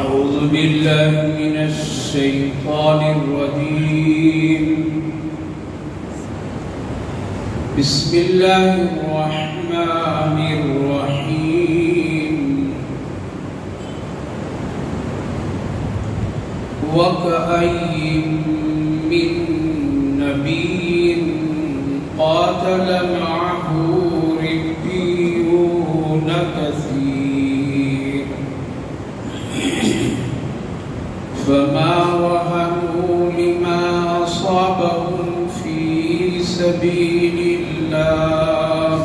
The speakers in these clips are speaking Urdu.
أعوذ بالله من الشيطان الرجيم. بسم الله الرحمن الرحيم. وكأين من نبي قاتل معه ربيون كثير فما وهنوا لما أصابهم في سبيل الله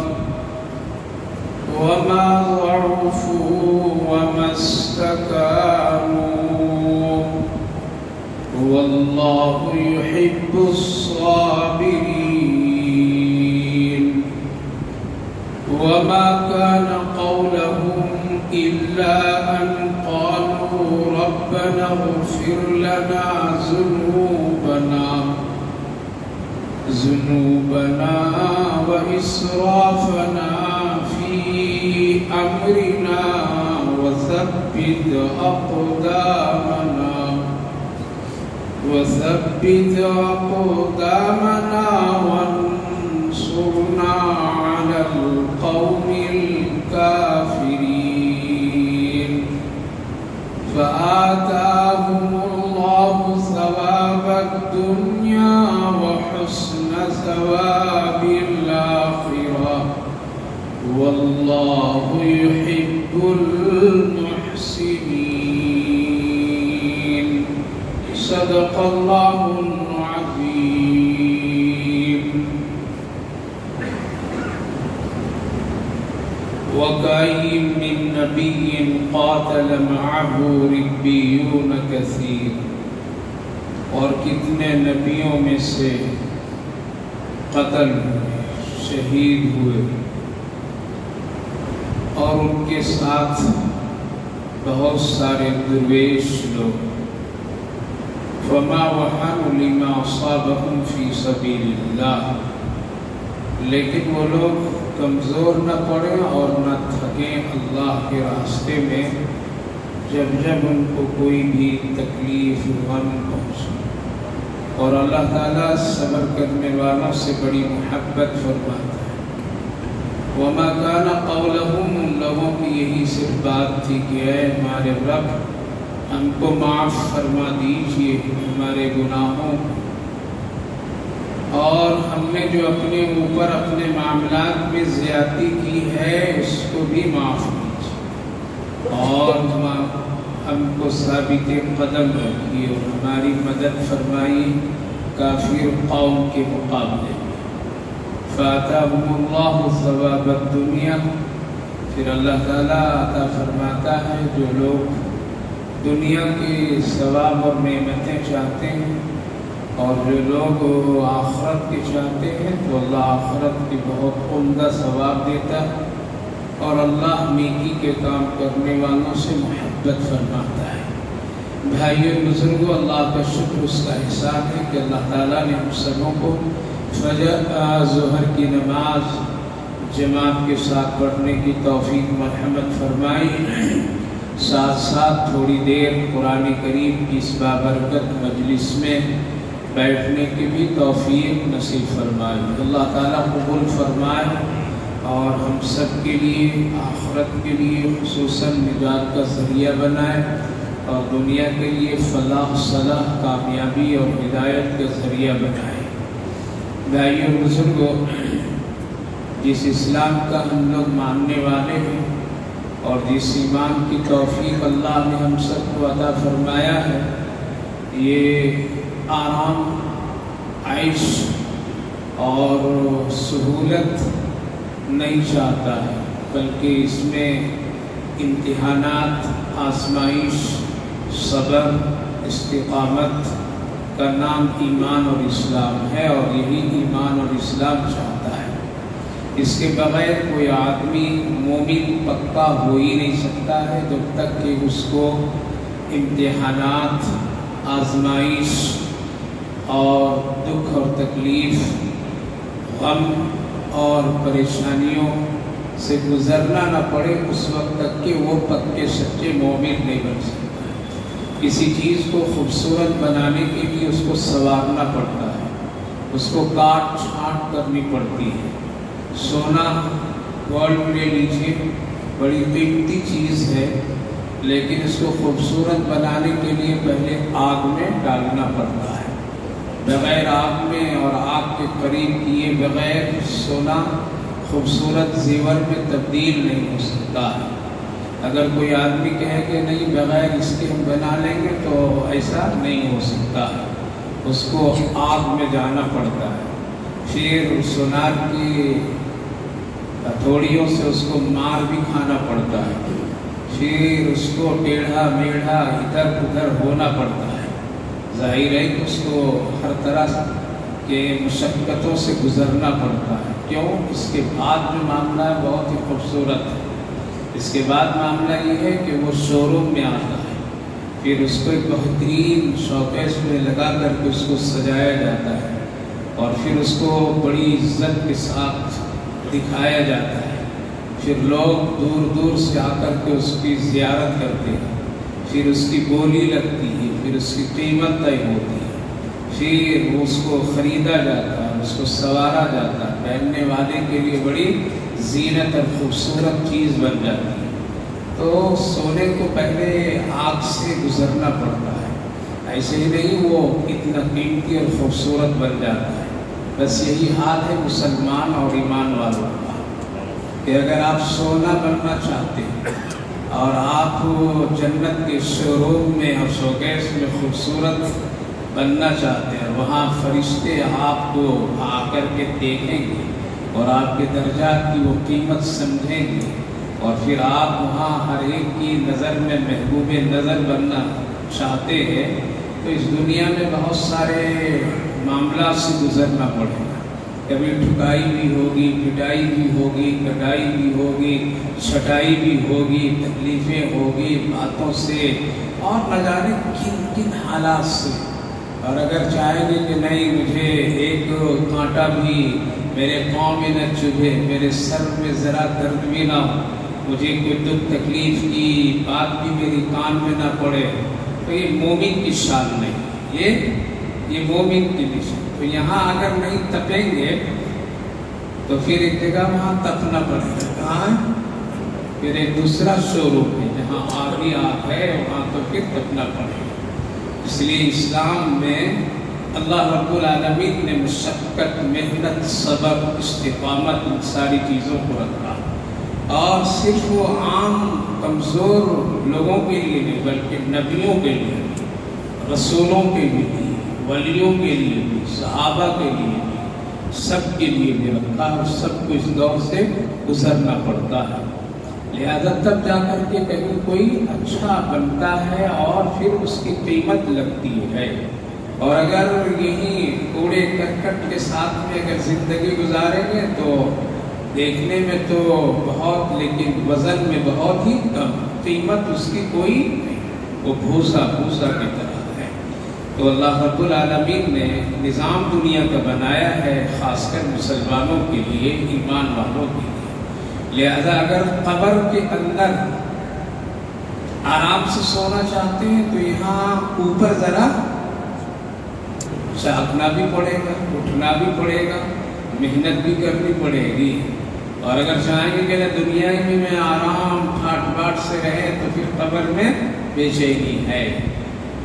وما ضعفوا وما استكانوا والله يحب الصابرين. وما كان قولهم إلا أن قالوا ربنا اغفر لنا ذنوبنا وإسرافنا في أمرنا وثبت أقدامنا وانصرنا على القوم الكافرين. فآتاهم الله ثواب الدنيا وحسن ثواب الآخرة والله يحب المحسنين. صدق الله العظيم. وكأين من نبي قاتل معه ربيون كثير. اور کتنے نبیوں میں سے قتل ہوئے، شہید ہوئے اور ان کے ساتھ بہت سارے درویش لوگ. فما وهنوا لما أصابهم في سبيل الله. لیکن وہ لوگ کمزور نہ پڑے اور نہ تھکیں اللہ کے راستے میں جب ان کو کوئی بھی تکلیف غم پہنچے. اور اللہ تعالیٰ صبر کرنے والوں سے بڑی محبت فرماتا ہے. وما كان قولهم، ان لوگوں کی یہی صرف بات تھی کہ اے ہمارے رب ہم کو معاف فرما دیجئے ہمارے گناہوں اور ہم نے جو اپنے اوپر اپنے معاملات میں زیادتی کی ہے اس کو بھی معاف کیجئے اور ہم کو ثابت قدم رکھیے اور ہماری مدد فرمائی کافر قوم کے مقابلے میں. فآتاهم اللہ ثواب الدنیا. پھر اللہ تعالیٰ عطا فرماتا ہے جو لوگ دنیا کے ثواب اور نعمتیں چاہتے ہیں اور جو لوگ آخرت کے چاہتے ہیں تو اللہ آخرت کی بہت عمدہ ثواب دیتا ہے اور اللہ نیکی کے کام کرنے والوں سے محبت فرماتا ہے. بھائیو بزرگوں، اللہ کا شکر اس کا احسان ہے کہ اللہ تعالیٰ نے ہم سبوں کو فجر ظہر کی نماز جماعت کے ساتھ پڑھنے کی توفیق مرحمت فرمائی. ساتھ ساتھ تھوڑی دیر قرآن کریم کی اس بابرکت مجلس میں بیٹھنے کی بھی توفیق نصیب فرمائے. اللہ تعالیٰ قبول فرمائے اور ہم سب کے لیے آخرت کے لیے خصوصاً نجات کا ذریعہ بنائے اور دنیا کے لیے فلاح صلاح کامیابی اور ہدایت کا ذریعہ بنائے. بھائیو بزرگوں، جس اسلام کا ہم لوگ ماننے والے ہیں اور جس ایمان کی توفیق اللہ نے ہم سب کو عطا فرمایا ہے، یہ آرام، عیش اور سہولت نہیں چاہتا ہے، بلکہ اس میں امتحانات، آزمائش، صبر، استقامت کا نام ایمان اور اسلام ہے اور یہی ایمان اور اسلام چاہتا ہے. اس کے بغیر کوئی آدمی مومن پکا ہو ہی نہیں سکتا ہے جب تک کہ اس کو امتحانات، آزمائش اور دکھ اور تکلیف، غم اور پریشانیوں سے گزرنا نہ پڑے اس وقت تک کہ وہ پکے سچے مومن نہیں بن سکتا. کسی چیز کو خوبصورت بنانے کے لیے اس کو سنوارنا پڑتا ہے، اس کو کاٹ چھانٹ کرنی پڑتی ہے۔ سونا گولڈ لے لیجیے، بڑی قیمتی چیز ہے، لیکن اس کو خوبصورت بنانے کے لیے پہلے آگ میں ڈالنا پڑتا ہے۔ بغیر آگ میں اور آگ کے قریب کیے بغیر سونا خوبصورت زیور میں تبدیل نہیں ہو سکتا ہے۔ اگر کوئی آدمی کہے کہ نہیں بغیر اس کے ہم بنا لیں گے تو ایسا نہیں ہو سکتا ہے، اس کو آگ میں جانا پڑتا ہے، پھر سونار کی ہتھوڑیوں سے اس کو مار بھی کھانا پڑتا ہے، پھر اس کو ٹیڑھا میڑھا ادھر ادھر ہونا پڑتا ہے۔ ظاہر ہے کہ اس کو ہر طرح کے مشقتوں سے گزرنا پڑتا ہے۔ کیوں؟ اس کے بعد جو معاملہ ہے بہت ہی خوبصورت ہے۔ اس کے بعد معاملہ یہ ہے کہ وہ شو روم میں آتا ہے، پھر اس کو ایک بہترین شوکیس میں لگا کر کے اس کو سجایا جاتا ہے، اور پھر اس کو بڑی عزت کے ساتھ دکھایا جاتا ہے۔ پھر لوگ دور دور سے آ کر کے اس کی زیارت کرتے ہیں، پھر اس کی بولی لگتی ہے، پھر اس کی قیمت طے ہوتی ہے، پھر اس کو خریدا جاتا ہے، اس کو سنوارا جاتا ہے، پہننے والے کے لیے بڑی زینت اور خوبصورت چیز بن جاتی ہے۔ تو سونے کو پہلے آگ سے گزرنا پڑتا ہے، ایسے ہی نہیں وہ اتنا قیمتی اور خوبصورت بن جاتا ہے۔ بس یہی حال ہے مسلمان اور ایمان والوں کا کہ اگر آپ سونا بننا چاہتے ہیں اور آپ جنت کے شو روم میں اور شوکیس میں خوبصورت بننا چاہتے ہیں، وہاں فرشتے آپ کو آ کر کے دیکھیں گے اور آپ کے درجات کی وہ قیمت سمجھیں گے، اور پھر آپ وہاں ہر ایک کی نظر میں محبوب نظر بننا چاہتے ہیں، تو اس دنیا میں بہت سارے معاملات سے گزرنا پڑے گا۔ کبھی ٹھکائی بھی ہوگی، پٹائی بھی ہوگی، کٹائی بھی ہوگی، چھٹائی بھی ہوگی، تکلیفیں ہوگی باتوں سے، اور نہ جانے کن کن حالات سے۔ اور اگر چاہیں گے کہ نہیں مجھے ایک کانٹا بھی میرے پاؤں میں نہ چبھے، میرے سر میں ذرا درد بھی نہ ہو، مجھے کوئی دکھ تکلیف کی بات بھی میری کان میں نہ پڑے، تو یہ مومن کی شان نہیں، یہ مومن کی نشان۔ تو یہاں اگر نہیں تپیں گے تو پھر ایک جگہ وہاں تپنا پڑے گا، کہاں ہے؟ پھر ایک دوسرا شو روم ہے جہاں آگ ہی آگ ہے، وہاں تو پھر تپنا پڑے گا۔ اس لیے اسلام میں اللہ رب العالمین نے مشقت، محنت، صبر، استقامت ان ساری چیزوں کو رکھا، اور صرف وہ عام کمزور لوگوں کے لیے نہیں بلکہ نبیوں کے لیے بھی، رسولوں کے لیے بھی، ولیوں کے لیے بھی، صحابہ کے لیے بھی، سب کے لیے بھی رکھا، اور سب کو اس دور سے گزرنا پڑتا ہے۔ لہذا تب جا کر کے کہیں کوئی اچھا بنتا ہے اور پھر اس کی قیمت لگتی ہے۔ اور اگر یہی کوڑے کرکٹ کے ساتھ میں اگر زندگی گزاریں گے تو دیکھنے میں تو بہت، لیکن وزن میں بہت ہی کم، قیمت اس کی کوئی نہیں، وہ بھوسا کی طرح ہے۔ تو اللہ رب العالمین نے نظام دنیا کا بنایا ہے خاص کر مسلمانوں کے لیے، ایمان والوں کے لیے۔ لہذا اگر قبر کے اندر آرام سے سونا چاہتے ہیں تو یہاں اوپر ذرا جاگنا بھی پڑے گا، اٹھنا بھی پڑے گا، محنت بھی کرنی پڑے گی۔ اور اگر چاہیں گے کہ دنیا میں آرام ٹھاٹ باٹ سے رہے تو پھر قبر میں بے چینی ہے۔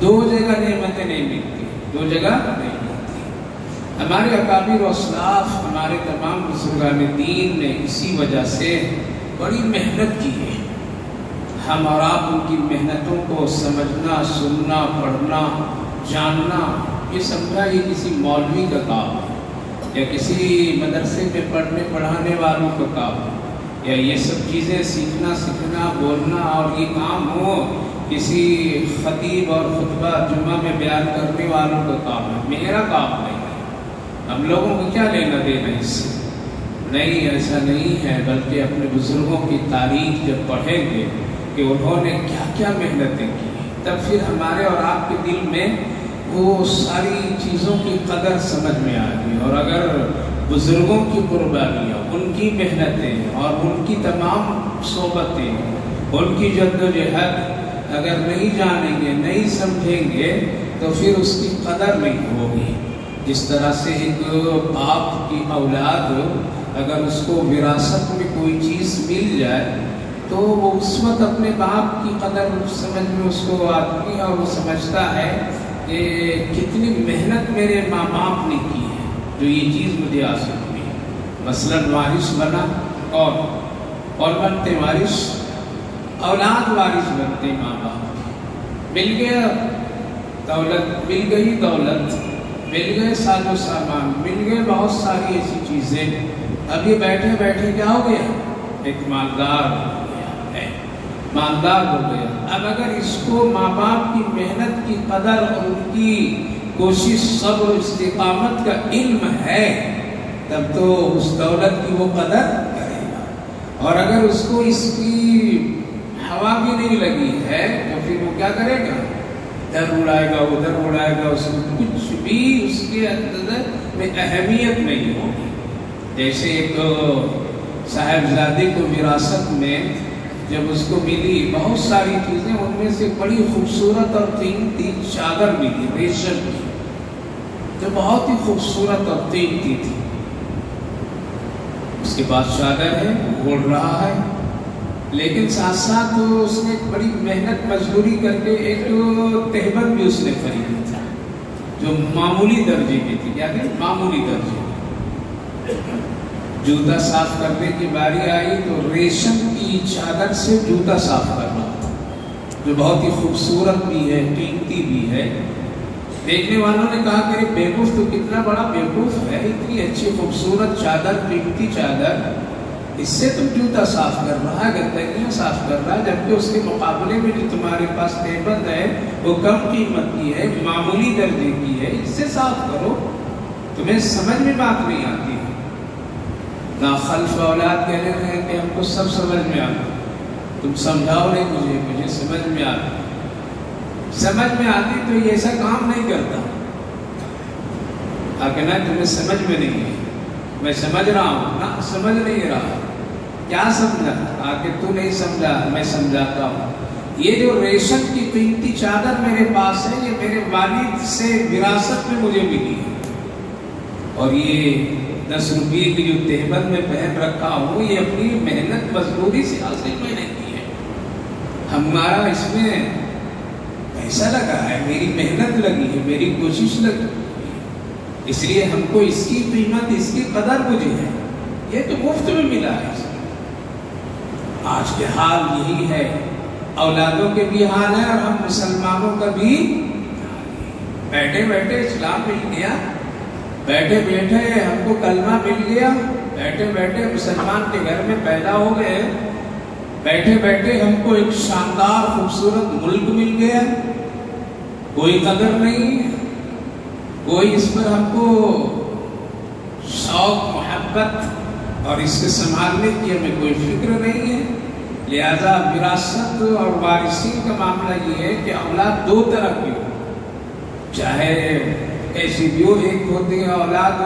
دو جگہ نعمتیں نہیں ملتی، دو جگہ نہیں ملتی۔ ہمارے اکابر و اسلاف، ہمارے تمام بزرگان دین نے اسی وجہ سے بڑی محنت کی ہے۔ ہم اور آپ ان کی محنتوں کو سمجھنا، سننا، پڑھنا، جاننا، یہ سمجھا یہ کسی مولوی کا کام ہے یا کسی مدرسے میں پڑھنے پڑھانے والوں کا کام ہے، یا یہ سب چیزیں سیکھنا، سیکھنا، بولنا اور یہ کام ہو کسی خطیب اور خطبہ جمعہ میں بیان کرنے والوں کا کام ہے، میرا کام نہیں ہے۔ ہم لوگوں کو کیا لینا دینا اس سے؟ نہیں، ایسا نہیں ہے، بلکہ اپنے بزرگوں کی تاریخ جب پڑھیں گے کہ انہوں نے کیا کیا محنتیں کی، تب پھر ہمارے اور آپ کے دل میں وہ ساری چیزوں کی قدر سمجھ میں آئے گی۔ اور اگر بزرگوں کی قربانیاں، ان کی محنتیں اور ان کی تمام صحبتیں، ان کی جد و جہد اگر نہیں جانیں گے، نہیں سمجھیں گے تو پھر اس کی قدر نہیں ہوگی۔ جس طرح سے ایک باپ کی اولاد اگر اس کو وراثت میں کوئی چیز مل جائے تو وہ اس وقت اپنے باپ کی قدر سمجھ میں اس کو آتی ہے، اور وہ سمجھتا ہے کہ کتنی محنت میرے ماں باپ نے کی ہے جو یہ چیز مجھے حاصل ہوئی۔ مثلاً وارث بنا اور بنتے وارث، اولاد وارث بنتے ماں باپ، مل گیا دولت، مل گئی دولت، مل گئے ساز و سامان، مل گئے بہت ساری ایسی چیزیں، اب یہ بیٹھے بیٹھے کیا ہو گیا؟ ایک مالدار ہو گیا ہے، مالدار ہو گیا۔ اب اگر اس کو ماں باپ کی محنت کی قدر اور ان کی کوشش، صبر و استقامت کا علم ہے تب تو اس دولت کی وہ قدر کرے گا، اور اگر اس کو اس کی ہوا بھی نہیں لگی ہے تو پھر وہ کیا کرے گا؟ ادھر اڑائے گا ادھر اڑائے گا، اس میں کچھ بھی اس کے اندر میں اہمیت نہیں ہوگی۔ جیسے ایک صاحبزادے کو وراثت میں جب اس کو ملی بہت ساری چیزیں، ان میں سے بڑی خوبصورت اور قیمتی چادر ملی ریشم کی، جو بہت ہی خوبصورت اور قیمتی تھی۔ اس کے پاس چادر ہے، اوڑھ رہا ہے، لیکن ساتھ ساتھ اس نے بڑی محنت مزدوری کر کے ایک تہبند بھی اس نے خریدی تھی جو معمولی درجے کی تھی۔ کیا کہ معمولی درجے کی۔ جوتا صاف کرنے کی باری آئی تو ریشم کی چادر سے جوتا صاف کرنا تھا، جو بہت ہی خوبصورت بھی ہے، قیمتی بھی ہے۔ دیکھنے والوں نے کہا کہ بیوقوف تو کتنا بڑا بیوقوف ہے، اتنی اچھی خوبصورت چادر، قیمتی چادر، اس سے تم جوتا صاف کر رہا ہے، گندگیاں صاف کر رہا ہے، جبکہ اس کے مقابلے میں جو تمہارے پاس تہبند ہے وہ کم قیمت کی ہے، معمولی درجے کی ہے، اس سے صاف کرو۔ تمہیں سمجھ میں بات نہیں آتی ہے۔ ناخلف اولاد کہہ رہے ہیں کہ ہم کو سب سمجھ میں آتا، تم سمجھاؤ نہیں مجھے سمجھ میں آتی، سمجھ میں آتی تو یہ ایسا کام نہیں کرتا۔ کہنا تمہیں سمجھ میں نہیں ہے، میں سمجھ رہا ہوں نا، سمجھ نہیں رہا، کیا سمجھا؟ آگے تو نہیں سمجھا، میں سمجھاتا ہوں۔ یہ جو ریشم کی قیمتی چادر میرے پاس ہے، یہ میرے والد سے وراثت میں مجھے ملی ہے، اور یہ 10 روپے کی جو تہبند میں پہن رکھا ہوں یہ اپنی محنت مزدوری سے حاصل میں نے کی ہے۔ ہمارا اس میں پیسہ لگا ہے، میری محنت لگی ہے، میری کوشش لگی ہے، اس لیے ہم کو اس کی قیمت، اس کی قدر مجھے ہے، یہ تو مفت میں ملا ہے۔ آج کے حال یہی ہے، اولادوں کے بھی حال ہے اور ہم مسلمانوں کا بھی۔ بیٹھے بیٹھے اسلام مل گیا، بیٹھے بیٹھے ہم کو کلمہ مل گیا، بیٹھے بیٹھے مسلمان کے گھر میں پیدا ہو گئے، بیٹھے بیٹھے ہم کو ایک شاندار خوبصورت ملک مل گیا، کوئی قدر نہیں، کوئی اس پر ہم کو شوق محبت اور اس کے سنبھالنے کی ہمیں کوئی فکر نہیں ہے۔ لہذا وراثت اور وارثین کا معاملہ یہ ہے کہ اولاد دو طرح کی ہو، چاہے ایسی بھی ہو، ایک ہوتی ہے اولاد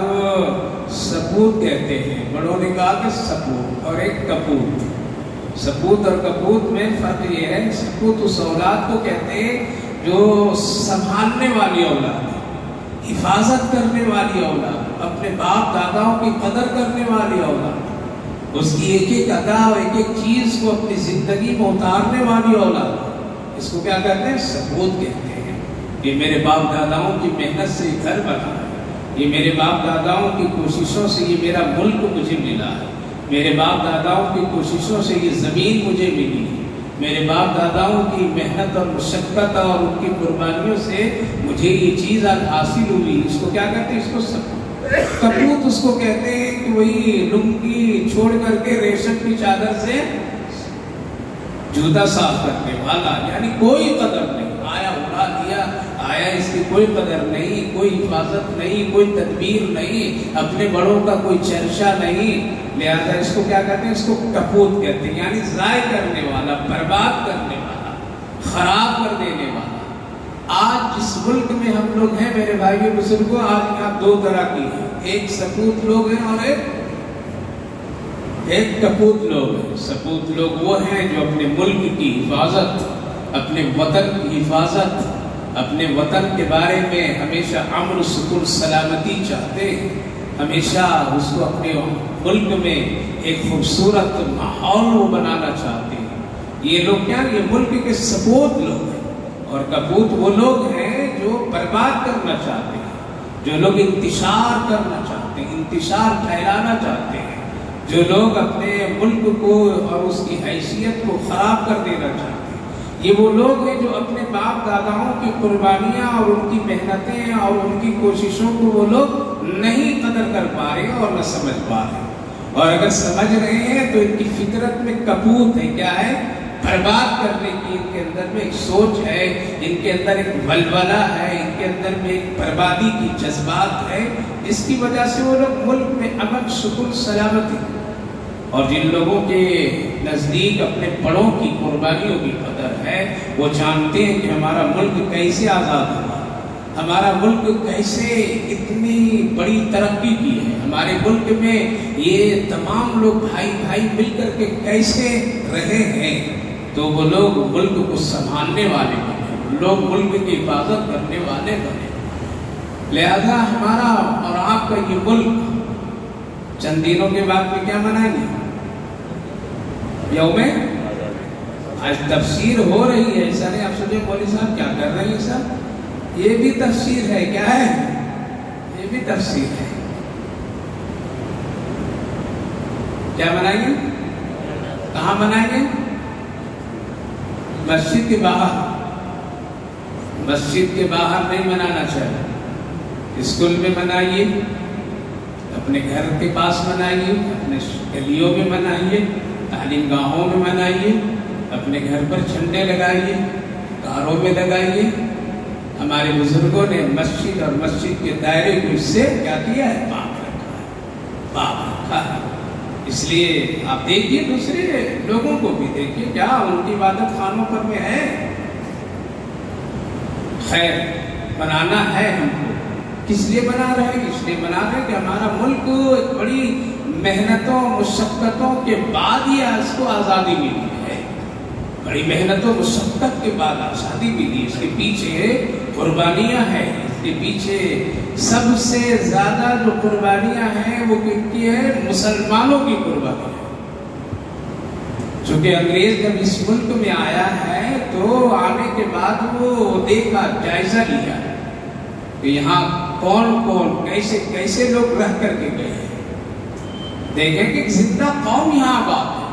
سپوت کہتے ہیں، بڑوں نے کہا کہ سپوت، اور ایک کپوت۔ سپوت اور کپوت میں فرق یہ ہے، سپوت اس اولاد کو کہتے ہیں جو سنبھالنے والی اولاد ہے، حفاظت کرنے والی اولاد، اپنے باپ داداؤں کی قدر کرنے والی اولاد، اس کی ایک ایک ادا اور ایک ایک چیز کو اپنی زندگی میں اتارنے والی اولاد، اس کو کیا کہتے ہیں؟ سپوت کہتے ہیں۔ یہ میرے باپ داداؤں کی محنت سے یہ گھر بنا ہے، یہ میرے باپ داداؤں کی کوششوں سے یہ میرا ملک مجھے ملا ہے، میرے باپ داداؤں کی کوششوں سے یہ زمین مجھے ملی ہے، میرے باپ داداؤں کی محنت اور مشقت اور ان کی قربانیوں سے مجھے یہ چیز آج حاصل ہوئی۔ اس کو کیا کہتے ہیں؟ اس کو سپوت۔ کپوت اس کو کہتے ہیں کہ وہی لنگی چھوڑ کر کے ریشم کی چادر سے جوتا صاف کرنے والا، یعنی کوئی قدر نہیں، آیا اڑا دیا، آیا اس کی کوئی قدر نہیں، کوئی حفاظت نہیں، کوئی تدبیر نہیں، اپنے بڑوں کا کوئی چرچا نہیں، لہذا اس کو کیا کہتے ہیں؟ اس کو کپوت کہتے ہیں، یعنی ضائع کرنے والا، برباد کرنے والا، خراب کر دینے والا۔ آج جس ملک میں ہم لوگ ہیں میرے بھائیوں بزرگوں، آج یہاں دو طرح کی ہیں، ایک سپوت لوگ ہیں اور ایک کپوت لوگ ہیں۔ سپوت لوگ وہ ہیں جو اپنے ملک کی حفاظت، اپنے وطن کی حفاظت، اپنے وطن کے بارے میں ہمیشہ امن سکون سلامتی چاہتے ہیں، ہمیشہ اس کو اپنے ملک میں ایک خوبصورت ماحول وہ بنانا چاہتے ہیں۔ یہ لوگ کیا، یہ ملک کے سپوت لوگ ہیں، اور کپوت وہ لوگ ہیں جو برباد کرنا چاہتے ہیں، جو لوگ انتشار کرنا چاہتے ہیں، انتشار پھیلانا چاہتے ہیں، جو لوگ اپنے ملک کو اور اس کی حیثیت کو خراب کر دینا چاہتے ہیں۔ یہ وہ لوگ ہیں جو اپنے باپ داداؤں کی قربانیاں اور ان کی محنتیں اور ان کی کوششوں کو وہ لوگ نہیں قدر کر پا رہے اور نہ سمجھ پا رہے، اور اگر سمجھ رہے ہیں تو ان کی فطرت میں کپوت ہے، کیا ہے، برباد کرنے کی ان کے اندر میں ایک سوچ ہے، ان کے اندر ایک ولولہ ہے، ان کے اندر میں ایک بربادی کی جذبات ہے، جس کی وجہ سے وہ لوگ ملک میں امن سکون سلامتی، اور جن لوگوں کے نزدیک اپنے بڑوں کی قربانیوں کی قدر ہے، وہ جانتے ہیں کہ ہمارا ملک کیسے آزاد ہوا، ہمارا ملک کیسے اتنی بڑی ترقی کی ہے، ہمارے ملک میں یہ تمام لوگ بھائی بھائی مل کر کے کیسے رہے ہیں، تو وہ لوگ ملک کو سنبھالنے والے بنے، لوگ ملک کی حفاظت کرنے والے بنے۔ لہذا ہمارا اور آپ کا یہ ملک چند دنوں کے بعد میں کیا منائیں گے؟ یوم آج تفسیر ہو رہی ہے، ایسا نہیں آپ سوچے مولوی صاحب کیا کر رہے ہیں صاحب، یہ بھی تفسیر ہے، کیا ہے، یہ بھی تفسیر ہے۔ کیا منائیں گے؟ کہاں منائیں گے؟ مسجد کے باہر، مسجد کے باہر نہیں منانا چاہیے، اسکول میں منائیے، اپنے گھر کے پاس منائیے، اپنے گلیوں میں منائیے، تعلیم گاہوں میں منائیے، اپنے گھر پر جھنڈے لگائیے، کاروں میں لگائیے۔ ہمارے بزرگوں نے مسجد اور مسجد کے دائرے کو اس سے کیا کیا ہے، پاک رکھا ہے، پاک رکھا ہے۔ اس لیے آپ دیکھیے دوسرے لوگوں کو بھی دیکھیے، کیا ان کی عبادت خانوں پر میں ہے؟ خیر، بنانا ہے ہم کو، کس لیے بنا رہے ہیں؟ اس لیے بنا رہے ہیں کہ ہمارا ملک ایک بڑی محنتوں مشقتوں کے بعد ہی اس کو آزادی ملی ہے، بڑی محنتوں مشقت کے بعد آزادی ملی، اس کے پیچھے قربانیاں ہیں، اس کے پیچھے سب سے زیادہ جو قربانیاں ہیں وہ کن کی ہے؟ مسلمانوں کی قربانیاں ہیں۔ چونکہ انگریز جب اس ملک میں آیا ہے تو آنے کے بعد وہ دیکھا، جائزہ لیا کہ یہاں کون کون کیسے کیسے لوگ رہ کر کے گئے ہیں، دیکھیں کہ زندہ قوم یہاں آباد ہے،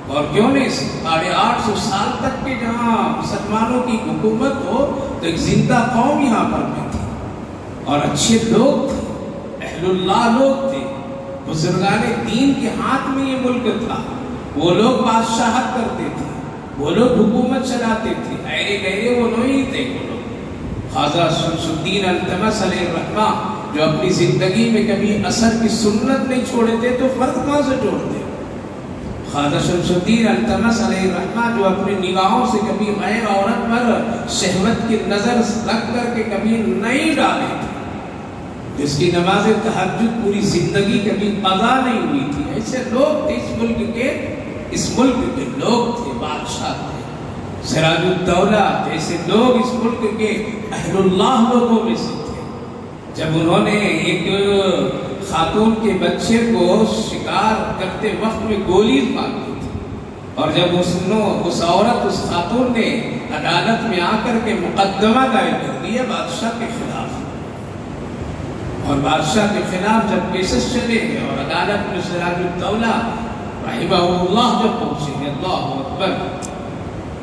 اور کیوں نہیں 850 سال تک کے جہاں مسلمانوں کی حکومت ہو تو ایک زندہ قوم یہاں پر بھی تھی، اور اچھے لوگ تھے، اہل اللہ لوگ تھے، بزرگان دین کے ہاتھ میں یہ ملک تھا، وہ لوگ بادشاہت کرتے تھے، وہ لوگ حکومت چلاتے تھے، ایرے گہرے وہ نہیں تھے، وہ لوگ۔ خواجہ شمس الدین التمس علیہ الرحمہ جو اپنی زندگی میں کبھی اثر کی سنت نہیں چھوڑے تھے تو فرض کہاں سے چھوڑتے؟ خواجہ شمس الدین التمس علیہ الرحمہ جو اپنی نگاہوں سے کبھی غیر عورت پر شہوت کی نظر رکھ کر کے کبھی نہیں ڈالے تھے، جس کی نماز تہجد پوری زندگی کبھی قضا نہیں ہوئی تھی، ایسے لوگ تھے اس ملک کے لوگ تھے، بادشاہ تھے۔ سراج الدولہ جیسے لوگ اس ملک کے اہل اللہ لوگوں میں سے تھے۔ جب انہوں نے ایک خاتون کے بچے کو شکار کرتے وقت میں گولی مار دی تھی، اور جب اس عورت اس خاتون نے عدالت میں آ کر کے مقدمہ دائر کر دیا بادشاہ کے خلاف، اور بادشاہ کے خلاف جب کیسز چلے ہیں اور عدالت میں سراج الدولہ رحمہ اللہ جب پہنچے ہیں، اللہ اکبر،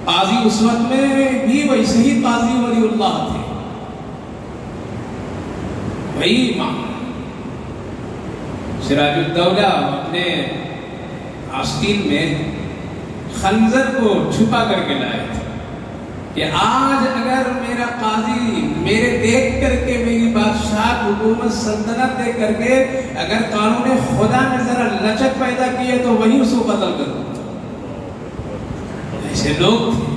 قاضی اس وقت میں بھی ویسے ہی قاضی ولی اللہ تھے، وہی امام سراج الدولہ اپنے آستین میں خنجر کو چھپا کر کے لائے تھے کہ آج اگر میرا قاضی میرے دیکھ کر کے میری بادشاہ حکومت سلطنت دیکھ کر کے اگر قانون خدا میں ذرا لچک پیدا کی ہے تو وہی اس کو قتل کر دوں۔ ایسے لوگ تھے،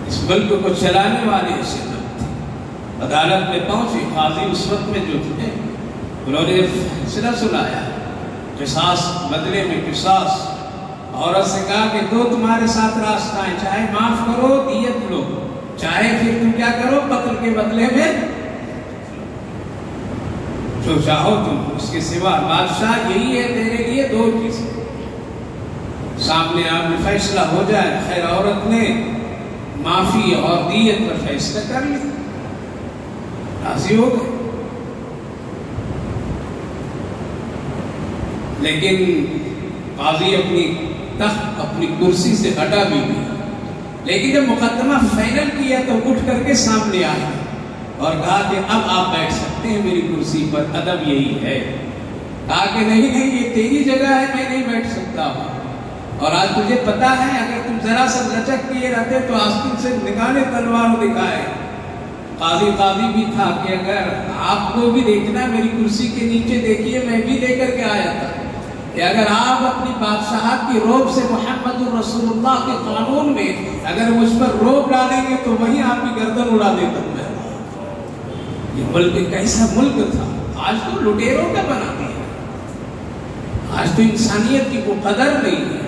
اس ملک کو چلانے والے ایسے لوگ تھے۔ عدالت میں پہنچے، قاضی اس وقت میں جو تھے انہوں نے فیصلہ سنایا، قصاص بدلے میں قصاص، عورت سے کہا کہ دو تمہارے ساتھ راستہ ہے، چاہے معاف کرو دیت لو، چاہے پھر تم کیا کرو قتل کے بدلے میں جو چاہو تم، اس کے سوا بادشاہ یہی ہے تیرے لیے دو چیزیں سامنے آپ میں فیصلہ ہو جائے۔ خیر عورت نے معافی اور دیت پر فیصلہ کر لی، راضی ہو گئے، لیکن قاضی اپنی تخت اپنی کرسی سے ہٹا بھی گیا، لیکن جب مقدمہ فائنل کیا تو اٹھ کر کے سامنے آیا اور کہا کہ اب آپ بیٹھ سکتے ہیں میری کرسی پر، ادب یہی ہے۔ کہا کہ نہیں نہیں یہ تیری جگہ ہے، میں نہیں بیٹھ سکتا ہوں، اور آج تجھے پتا ہے اگر تم ذرا سا لچک کیے رہتے تو آستین سے نکالے تلوار دکھائے۔ قاضی بھی تھا کہ اگر آپ کو بھی دیکھنا میری کرسی کے نیچے دیکھیے، میں بھی لے کر کے آیا تھا کہ اگر آپ اپنی بادشاہت کی روب سے محمد الرسول اللہ کے قانون میں اگر مجھ پر روب ڈالیں گے تو وہیں آپ کی گردن اڑا دیتا ہوں۔ یہ ملک کیسا ملک تھا، آج تو لٹیروں کا بنا دیا، آج تو انسانیت کی کوئی قدر نہیں ہے،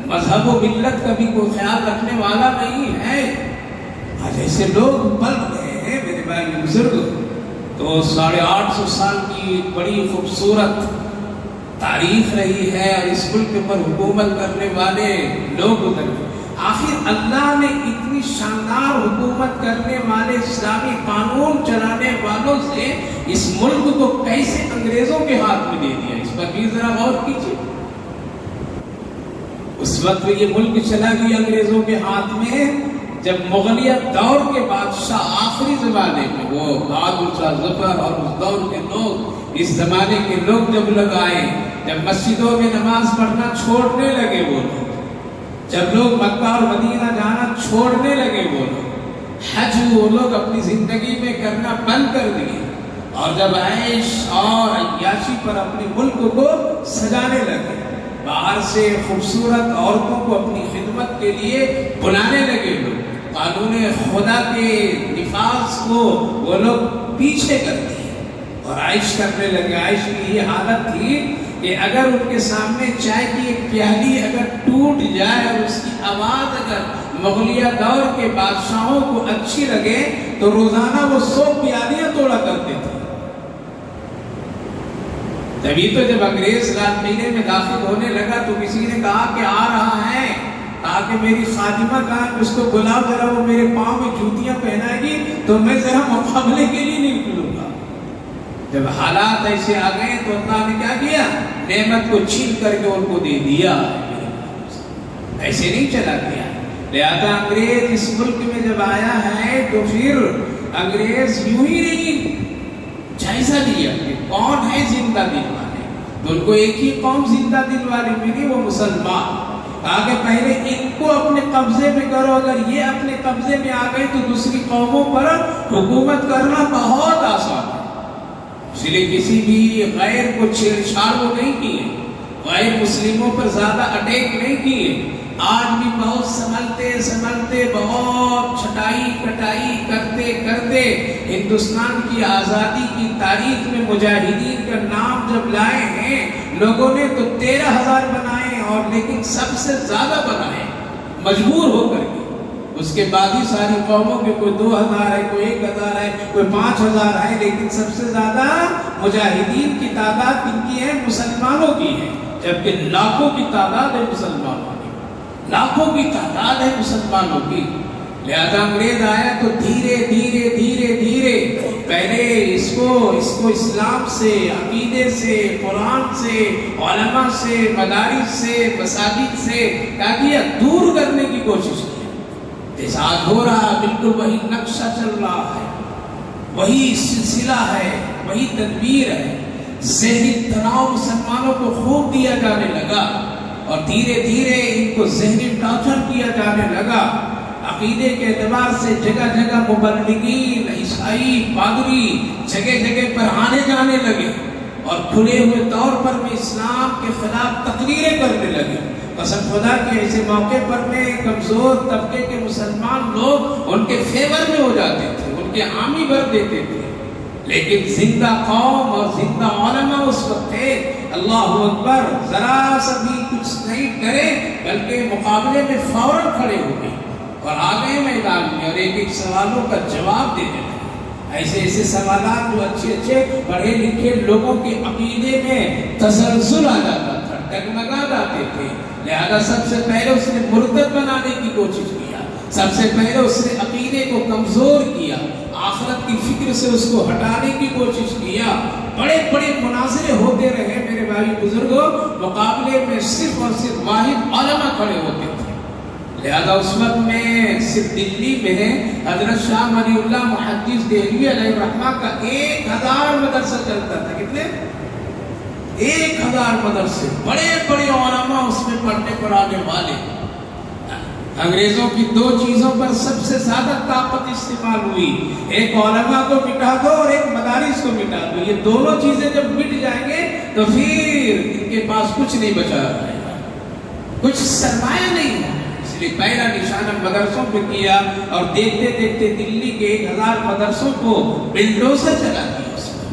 مذہب و ملت کا بھی کوئی خیال رکھنے والا نہیں ہے۔ آج ایسے لوگ پل گئے ہیں میرے بھائی بزرگ، تو 850 سال کی بڑی خوبصورت تاریخ رہی ہے اور اس ملک پر حکومت کرنے والے لوگ گزر گئے۔ آخر اللہ نے اتنی شاندار حکومت کرنے والے اسلامی قانون چلانے والوں سے اس ملک کو کیسے انگریزوں کے ہاتھ میں دے دیا، اس پر بھی ذرا غور کیجیے۔ اس وقت یہ ملک چلا گیا انگریزوں کے ہاتھ میں جب مغلیہ دور کے بادشاہ آخری زمانے میں وہ بہادر شاہ ظفر اور اس دور کے لوگ، اس زمانے کے لوگ جب لگ آئے، جب مسجدوں میں نماز پڑھنا چھوڑنے لگے وہ لوگ، جب لوگ مکہ اور مدینہ جانا چھوڑنے لگے وہ لوگ، حج وہ لوگ اپنی زندگی میں کرنا بند کر دیے، اور جب عیش اور عیاشی پر اپنے ملک کو سجانے لگے، باہر سے خوبصورت عورتوں کو اپنی خدمت کے لیے بلانے لگے لوگ، قانون خدا کے نفاذ کو وہ لوگ پیچھے کر دیے اور عیش کرنے لگے۔ عیش کی یہ حالت تھی کہ اگر ان کے سامنے چائے کی ایک پیالی اگر ٹوٹ جائے اور اس کی آواز اگر مغلیہ دور کے بادشاہوں کو اچھی لگے تو روزانہ وہ 100 پیالیاں توڑا کرتے تھے۔ تبھی تو جب انگریز لال قلعے میں داخل ہونے لگا تو کسی نے کہا کہ آ رہا ہے، کہا کہ میری خادمہ کہا کہ اس کو بلاؤ ذرا، وہ میرے پاؤں میں جوتیاں پہنائے گی تو میں ذرا مقابلے کے لیے نہیں نکلوں گا۔ جب حالات ایسے آ گئے تو اللہ نے کیا کیا، نعمت کو چھین کر کے ان کو دے دیا، ایسے نہیں چلا گیا۔ لہذا انگریز اس ملک میں جب آیا ہے تو پھر انگریز یوں ہی نہیں جائزہ لیا کہ کون ہے زندہ دل والے، تو ان کو ایک ہی قوم زندہ دل والے ملی، وہ مسلمان۔ آگے پہلے ان کو اپنے قبضے میں کرو، اگر یہ اپنے قبضے میں آ گئے تو دوسری قوموں پر حکومت کرنا بہت آسان ہے۔ اس لیے کسی بھی غیر کو چھیڑ چھاڑ وہ نہیں کیے، غیر مسلموں پر زیادہ اٹیک نہیں کیے۔ آج بھی بہت سنبھلتے بہت چھٹائی کٹائی کرتے کرتے ہندوستان کی آزادی کی تاریخ میں مجاہدین کا نام جب لائے ہیں لوگوں نے تو 13,000 بنائے، اور لیکن سب سے زیادہ بنائے مجبور ہو کر کے۔ اس کے بعد ہی ساری قوموں کے کوئی 2,000 ہے، کوئی 1,000 ہے، کوئی 5,000 ہے، لیکن سب سے زیادہ مجاہدین کی تعداد کن کی ہے؟ مسلمانوں کی ہے، جبکہ لاکھوں کی تعداد ہے مسلمانوں کی، لاکھوں کی تعداد ہے مسلمانوں کی۔ لہذا انگریز آیا تو دھیرے دھیرے دھیرے دھیرے پہلے اس کو اسلام سے، عقیدے سے، قرآن سے، علماء سے، مدارس سے، مساجد سے کیا کیا، دور کرنے کی کوشش کی۔ اتحاد ہو رہا، بالکل وہی نقشہ چل رہا ہے، وہی سلسلہ ہے، وہی تدبیر ہے۔ ذہنی تناؤ مسلمانوں کو خوب دیا جانے لگا اور دھیرے دھیرے ان کو ذہنی ٹارچر کیا جانے لگا۔ عقیدے کے اعتبار سے جگہ جگہ مبلغین، عیسائی، پادری جگہ جگہ پر آنے جانے لگے اور کھلے ہوئے طور پر میں اسلام کے خلاف تقریریں کرنے لگے۔ قسم خدا کے ایسے موقع پر میں کمزور طبقے کے مسلمان لوگ ان کے فیور میں ہو جاتے تھے، ان کے حامی بن دیتے تھے، لیکن زندہ قوم اور زندہ علماء اس وقت تھے۔ اللہ اکبر ذرا سا بھی کچھ نہیں کرے بلکہ مقابلے میں فوراً کھڑے ہو گئے اور آ گئے میدان میں اور ایک ایک سوالوں کا جواب دینے لگے۔ ایسے ایسے سوالات جو اچھے اچھے پڑھے لکھے لوگوں کے عقیدے میں تزلزل آ جاتا تھا، ڈگمگا جاتے تھے، لہذا سب سے پہلے اس نے مرتد بنانے کی کوشش کیا، سب سے پہلے اس نے عقیدے کو کمزور کیا، آخرت کی فکر سے اس کو ہٹانے کی کوشش کیا۔ بڑے بڑے مناظرے ہوتے رہے میرے بھائی بزرگوں، مقابلے میں صرف اور صرف واحد علماء کھڑے ہوتے تھے۔ لہذا اس وقت میں صرف دلی میں حضرت شاہ ولی اللہ محدث دہلوی علیہ الرحمہ کا 1000 مدرسہ چلتا تھا۔ کتنے؟ 1000 مدرسے، بڑے بڑے علماء اس میں پڑھنے پڑھانے والے۔ انگریزوں کی 2 چیزوں پر سب سے زیادہ طاقت استعمال ہوئی، ایک علماء کو مٹا دو اور ایک مدارس کو مٹا دو۔ یہ دونوں چیزیں جب مٹ جائیں گے تو پھر ان کے پاس کچھ نہیں بچا رہے گا، کچھ سرمایہ نہیں ہے۔ اس لیے پہلا نشانہ مدرسوں پہ کیا اور دیکھتے دیکھتے دلی کے 1000 مدرسوں کو بلڈوزر چلا دیا اس میں،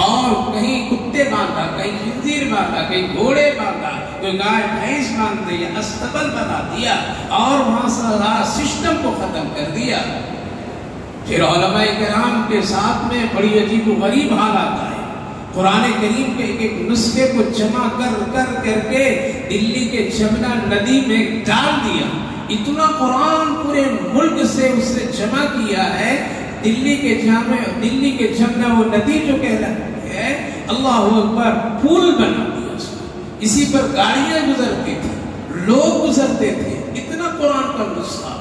اور کہیں کتے باندھا، کہیں خنزیر باندھا، کہیں گھوڑے باندھا، کوئی گائے بھینس باندھ دیا، استبل بنا دیا اور وہاں سارا سسٹم کو ختم کر دیا۔ پھر علماء کرام کے ساتھ میں بڑی عجیب و غریب حال آتا ہے۔ قرآن کریم کے ایک نسخے کو جمع کر کے دلی کے جمنا ندی میں ڈال دیا۔ اتنا قرآن پورے ملک سے اس نے جمع کیا ہے، دلی کے جمنا وہ ندی جو کہلاتی ہے، اللہ اکبر، پل بنا دیا اس کو۔ اسی پر گاڑیاں گزرتی تھی، لوگ گزرتے تھے، اتنا قرآن کا نسخہ۔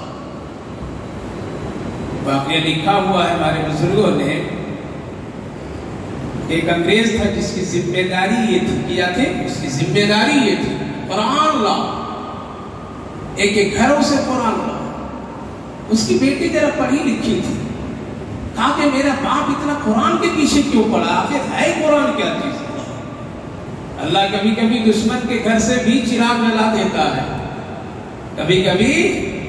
واقعہ لکھا ہوا ہے ہمارے بزرگوں نے، ایک انگریز تھا جس کی ذمہ داری یہ تھی، کیا تھی اس کی ذمہ داری یہ تھی، قرآن لا، ایک ایک گھروں سے قرآن لا۔ اس کی بیٹی ذرا پڑھی لکھی تھی، کہا کہ میرا باپ اتنا قرآن کے پیچھے کیوں پڑا، آخر ہے قرآن کیا چیز؟ اللہ کبھی کبھی دشمن کے گھر سے بھی چراغ جلا دیتا ہے، کبھی کبھی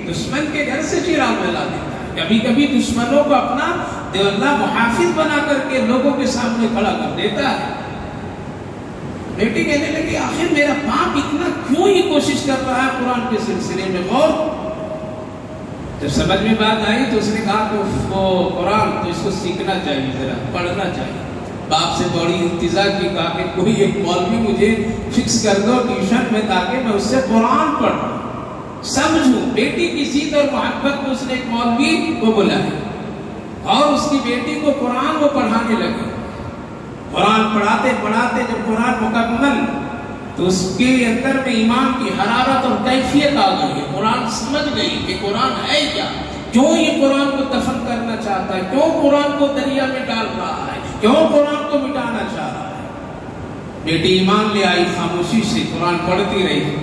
دشمن کے گھر سے چراغ جلا دیتا ہے، کبھی کبھی دشمنوں کو اپنا اللہ محافظ بنا کر کے لوگوں کے سامنے کھڑا کر دیتا ہے۔ بیٹی کہنے لگی آخر میرا باپ اتنا کیوں ہی کوشش کر رہا ہے قرآن کے سلسلے میں؟ غور جب سمجھ میں بات آئی تو اس نے کہا کہ وہ قرآن تو اس کو سیکھنا چاہیے، ذرا پڑھنا چاہیے۔ باپ سے بڑی انتظار کی، کہا کہ کوئی ایک مولوی مجھے فکس کر دو ٹیوشن میں تاکہ میں اس سے قرآن پڑھوں، سمجھوں۔ بیٹی کی ضد اور محبت میں اس نے ایک مولوی کو بلایا اور اس کی بیٹی کو قرآن وہ پڑھانے لگے۔ قرآن پڑھاتے پڑھاتے جب قرآن مکمل تو اس کے اندر میں ایمان کی حرارت اور کیفیت آ گئی، قرآن سمجھ گئی کہ قرآن ہے کیا، کیوں یہ قرآن کو دفن کرنا چاہتا ہے، کیوں قرآن کو دریا میں ڈال رہا ہے، کیوں قرآن کو مٹانا چاہ رہا ہے۔ بیٹی ایمان لے آئی، خاموشی سے قرآن پڑھتی رہی،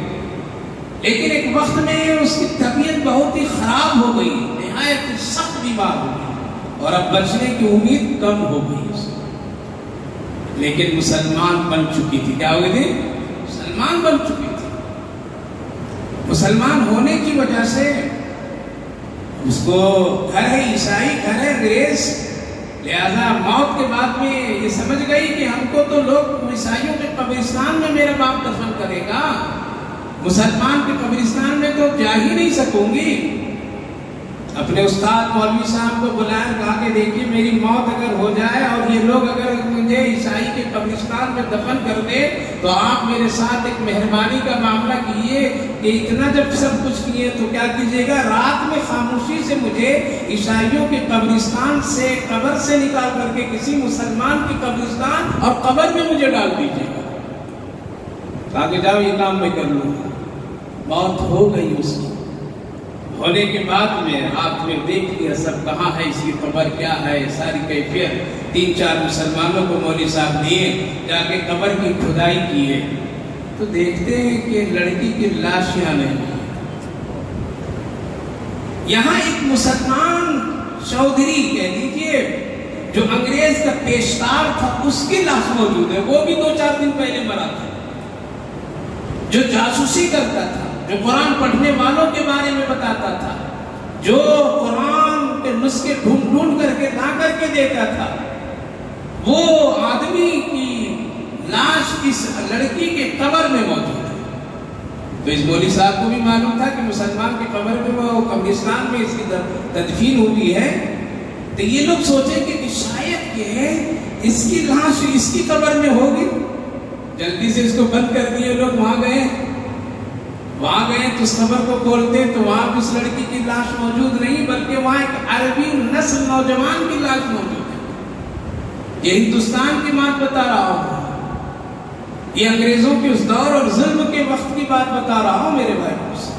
لیکن ایک وقت میں اس کی طبیعت بہت ہی خراب ہو گئی، نہایت سخت بیمار ہو گئی اور اب بچنے کی امید کم ہو گئی اس کو۔ لیکن مسلمان بن چکی تھی، کیا ہو گئی تھی؟ مسلمان بن چکی تھی۔ مسلمان ہونے کی وجہ سے اس کو گھر ہے عیسائی، گھر ہے انگریز، لہذا موت کے بعد میں یہ سمجھ گئی کہ ہم کو تو لوگ عیسائیوں کے قبرستان میں میرا باپ دفن کرے گا، مسلمان کے قبرستان میں تو جا ہی نہیں سکوں گی۔ اپنے استاد مولوی صاحب کو بلایا، کہا کہ دیکھیے میری موت اگر ہو جائے اور یہ لوگ اگر مجھے عیسائی کے قبرستان میں دفن کر دے تو آپ میرے ساتھ ایک مہربانی کا معاملہ کیے کہ اتنا جب سب کچھ کیے تو کیا کیجیے گا، رات میں خاموشی سے مجھے عیسائیوں کے قبرستان سے، قبر سے نکال کر کے کسی مسلمان کی قبرستان اور قبر میں مجھے ڈال دیجیے گا۔ کہا کہ جاؤ یہ کام میں کر لوں۔ موت ہو گئی اس کی، ہونے کے بعد میں رات میں دیکھ لیا سب کہاں ہے، اس کی قبر کیا ہے، ساری کیفیت 3-4 مسلمانوں کو مولوی صاحب دیے، جا کے قبر کی کھدائی کی ہے تو دیکھتے ہیں کہ لڑکی کی لاش یہاں نہیں، یہاں ایک مسلمان چودھری کہہ دیجیے جو انگریز کا پیشکار تھا اس کی لاش موجود ہے، وہ بھی 2-4 دن پہلے مرا تھا، جو جاسوسی کرتا تھا، جو قرآن پڑھنے والوں کے بارے میں بتاتا تھا، جو قرآن کے نسخے ڈھونڈ کر کے لا کر کے دیتا تھا، وہ آدمی کی لاش اس لڑکی کے قبر میں موجود ہے۔ تو اس مولوی صاحب کو بھی معلوم تھا کہ مسلمان کی قبر میں وہ قبرستان میں اس کی تدفین ہوئی ہے، تو یہ لوگ سوچیں کہ شاید کہ اس کی لاش اس کی قبر میں ہوگی، جلدی سے اس کو بند کر دیے لوگ۔ وہاں گئے تو اس قبر کو کھولتے تو وہاں بھی اس لڑکی کی لاش موجود نہیں، بلکہ وہاں ایک عربی نسل نوجوان کی لاش موجود ہے۔ یہ ہندوستان کی بات بتا رہا ہوں، یہ انگریزوں کے اس دور اور ظلم کے وقت کی بات بتا رہا ہوں میرے بھائیوں سے۔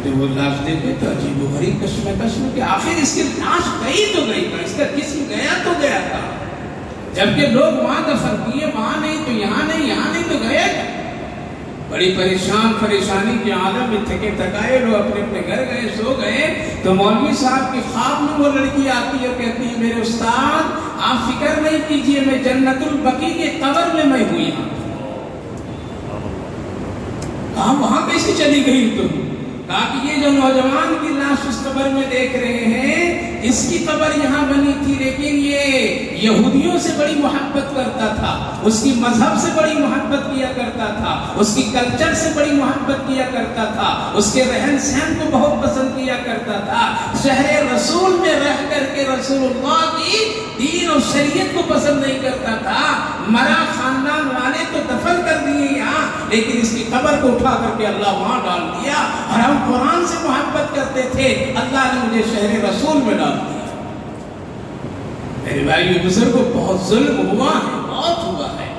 جب وہ لاش دیکھے تو عجیب و غریب کشمکش میں کہ آخر اس کی لاش گئی تو گئی تھا، اس کا جسم گیا تو گیا تھا، جبکہ لوگ وہاں دفن کیے، وہاں نہیں تو یہاں نہیں، یہاں نہیں تو گیا تھا۔ بڑی پریشانی کی عالم میں تھکے تھکائے لوگ اپنے اپنے گھر گئے، سو گئے، تو مولوی صاحب کے خواب میں وہ لڑکی آتی ہے اور کہتی ہے میرے استاد آپ فکر نہیں کیجئے، میں جنت البقیع کے قبر میں ہوئی ہوں۔ کہا وہاں کیسے چلی گئی تم؟ کہا کہ یہ جو نوجوان کی لاش اس قبر میں دیکھ رہے ہیں، اس کی قبر یہاں بنی تھی، لیکن یہ یہودیوں سے بڑی محبت کرتا تھا، اس کی مذہب سے بڑی محبت کیا کرتا تھا، اس کی کلچر سے بڑی محبت کیا کرتا تھا، اس کے رہن سہن کو بہت پسند کیا کرتا تھا، شہر رسول میں رہ کر کے رسول اللہ کی دین اور شریعت کو پسند نہیں کرتا تھا۔ مرا خاندان والے تو دفن کر دیے یہاں، لیکن اس کی قبر کو اٹھا کر کے اللہ وہاں ڈال دیا، اور ہم قرآن سے محبت کرتے تھے، اللہ نے مجھے شہر رسول میں ڈال دیا۔ میرے بھائی بزرگوں بہت ظلم ہوا ہے، بہت ہوا ہے۔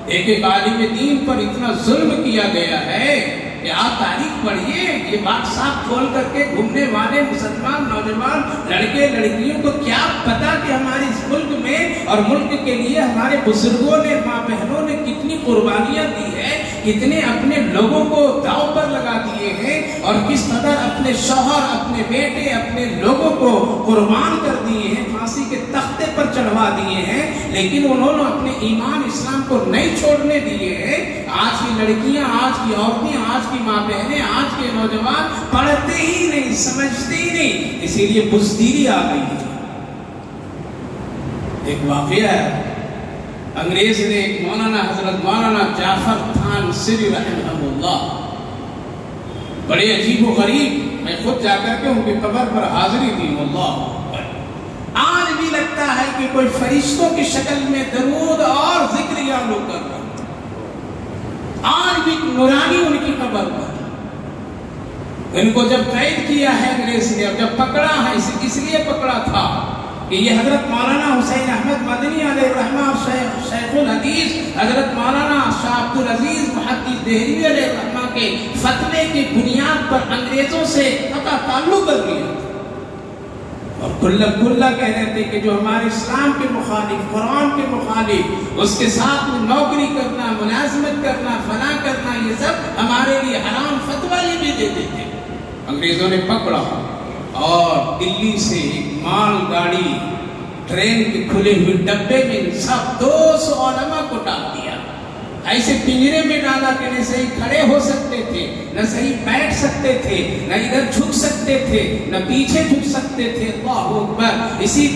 ایک عالم دین پر اتنا ظلم کیا گیا ہے کہ آپ تاریخ پڑھیے، یہ بات صاف کھول کر کے گھومنے والے مسلمان نوجوان لڑکے لڑکیوں کو کیا پتا کہ ہمارے اس ملک میں اور ملک کے لیے ہمارے بزرگوں نے، ماں بہنوں نے کتنی قربانیاں دی ہے، کتنے اپنے لوگوں کو داؤ پر لگا دیے ہیں، اور کس قدر اپنے شوہر، اپنے بیٹے، اپنے لوگوں کو قربان کر دیے ہیں، پھانسی کے تختے پر چڑھوا دیے ہیں، لیکن انہوں نے اپنے ایمان اسلام کو نہیں چھوڑنے دیے ہیں۔ آج کی لڑکیاں، آج کی عورتیں، آج کی ماں بہنیں، آج کے نوجوان پڑھتے ہی نہیں، سمجھتے ہی نہیں، اسی لیے بزدلی آ گئی ہے۔ ایک واقعہ ہے، انگریز نے ایک مولانا حضرت مولانا جعفر تھانسری رحمہ اللہ، بڑے عجیب و غریب، میں خود جا کر کے ان کی قبر پر حاضری دی، اللہ آج بھی لگتا ہے کہ کوئی فرشتوں کی شکل میں درود اور ذکر یا لوگ کر رہا، آج بھی نورانی ان کی قبر پر۔ ان کو جب قید کیا ہے انگریز نے، جب پکڑا ہے، اس لیے پکڑا تھا کہ یہ حضرت مولانا حسین احمد مدنی علیہ الرحمہ، شیخ الحدیث حضرت مولانا شاہ عبدالعزیز محدث دہلوی علیہ الرحمہ کے فتوے کی بنیاد پر انگریزوں سے قطع تعلق کر لیا، اور کلہ کہہ رہے تھے کہ جو ہمارے اسلام کے مخالف، قرآن کے مخالف، اس کے ساتھ میں نوکری کرنا، ملازمت کرنا، فلاں کرنا، یہ سب ہمارے لیے حرام فتویٰ یہ بھی دیتے تھے۔ انگریزوں نے پکڑا اور دلی سے ایک مال گاڑی ٹرین کے کھلے ہوئے ڈبے میں سب 200 علماء کو ڈال دیا، ایسے پنجرے میں ڈالا کہ نہ صحیح کھڑے ہو سکتے تھے، نہ صحیح بیٹھ سکتے تھے، نہ ادھر جھک سکتے تھے، نہ پیچھے جھک سکتے تھے۔ اللہ اکبر! اسی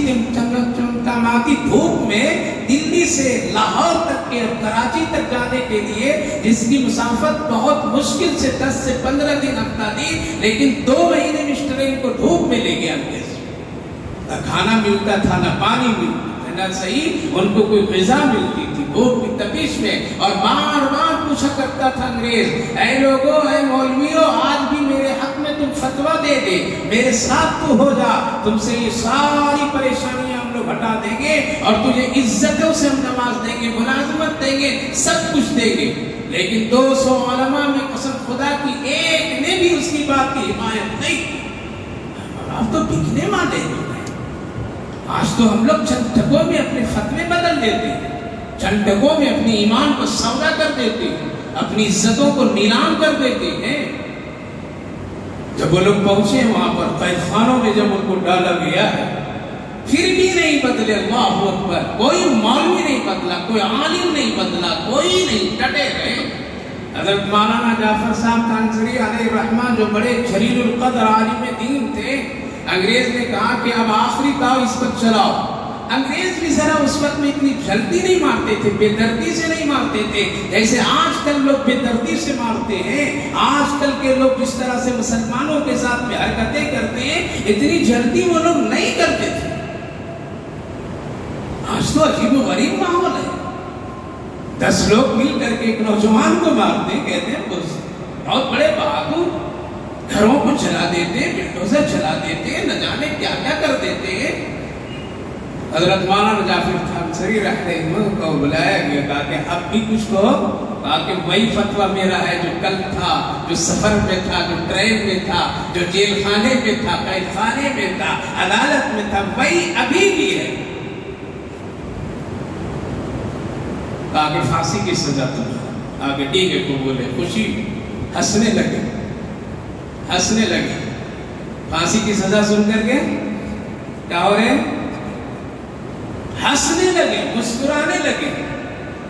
چمچماتی دھوپ میں دلی سے لاہور تک کے اور کراچی تک جانے کے لیے، جس کی مسافت بہت مشکل سے 10 سے 15 دن ہفتہ دی، لیکن 2 مہینے میں اس ٹرین کو دھوپ میں لے گیا انگریز۔ نہ کھانا ملتا تھا، نہ پانی ملتا تھا، نہ صحیح ان کو کوئی غذا ملتی تھی، دھوپ کی تپش میں، اور بار بار پوچھا کرتا تھا انگریز، اے لوگوں، اے مولویوں، آج بھی میرے حق میں تم فتویٰ دے دے، میرے ساتھ تو ہو جا، تم سے یہ ساری پریشانیاں ہم لوگ ہٹا دیں گے، اور تجھے عزتوں سے ہم نواز دیں گے، ملازمت دیں گے، سب کچھ دیں گے۔ لیکن 200 علماء میں قسم خدا کی ایک نے بھی اس کی بات کی حمایت نہیں کی۔ آپ تو بکنے والے ہیں، آج تو ہم لوگ چند ٹکوں میں اپنے فتوے بدل دیتے ہیں، چند ٹکوں میں اپنی ایمان کو سودا کر دیتے ہیں، اپنی عزتوں کو نیلام کر دیتے ہیں۔ جب وہ لوگ پہنچے وہاں پر قید خانوں میں، جب ان کو ڈالا گیا ہے، پھر بھی نہیں بدلے۔ اللہ اکبر! کوئی مولوی نہیں بدلا، کوئی عالم نہیں بدلا، کوئی نہیں، ڈٹے رہے۔ حضرت مولانا جعفر صاحب تھانسری علیہ الرحمہ، جو بڑے جلیل القدر عالم دین تھے، انگریز نے کہا کہ اب آخری داؤ اس پر چلاؤ، انگریز بھی ذرا اس وقت میں اتنی جلدی نہیں مارتے تھے، بے دردی سے نہیں مارتے تھے جیسے آج کل لوگ بے دردی سے مارتے ہیں۔ آج کل کے لوگ جس طرح سے مسلمانوں کے ساتھ میں حرکتیں کرتے ہیں، اتنی جلدی وہ لوگ نہیں کرتے تھے۔ آج تو عجیب و غریب ماحول ہے، 10 لوگ مل کر کے ایک نوجوان کو مارتے ہیں، کہتے ہیں بہت بڑے بہادر، گھروں کو چلا دیتے، بلڈوزر چلا دیتے، نہ جانے کیا کیا کر دیتے ہیں۔ حضرت مولانا جعفر انصاری رحمہ اللہ کو بلایا گیا، کہا کہ اب بھی کچھ کہو، کہا کہ وہی فتویٰ میرا ہے جو کل تھا، جو سفر میں تھا، جو ٹرین میں تھا، جو جیل خانے میں تھا، قید خانے میں تھا، عدالت میں تھا، وہی ابھی بھی ہے۔ کہا کہ پھانسی کی سزا تمہیں، آگے ٹھیک ہے کو بولے، خوشی ہنسنے لگے، ہنسنے لگے۔ پھانسی کی سزا سن کر کے کیا ہو رہے؟ ہنسنے لگے، مسکرانے لگے۔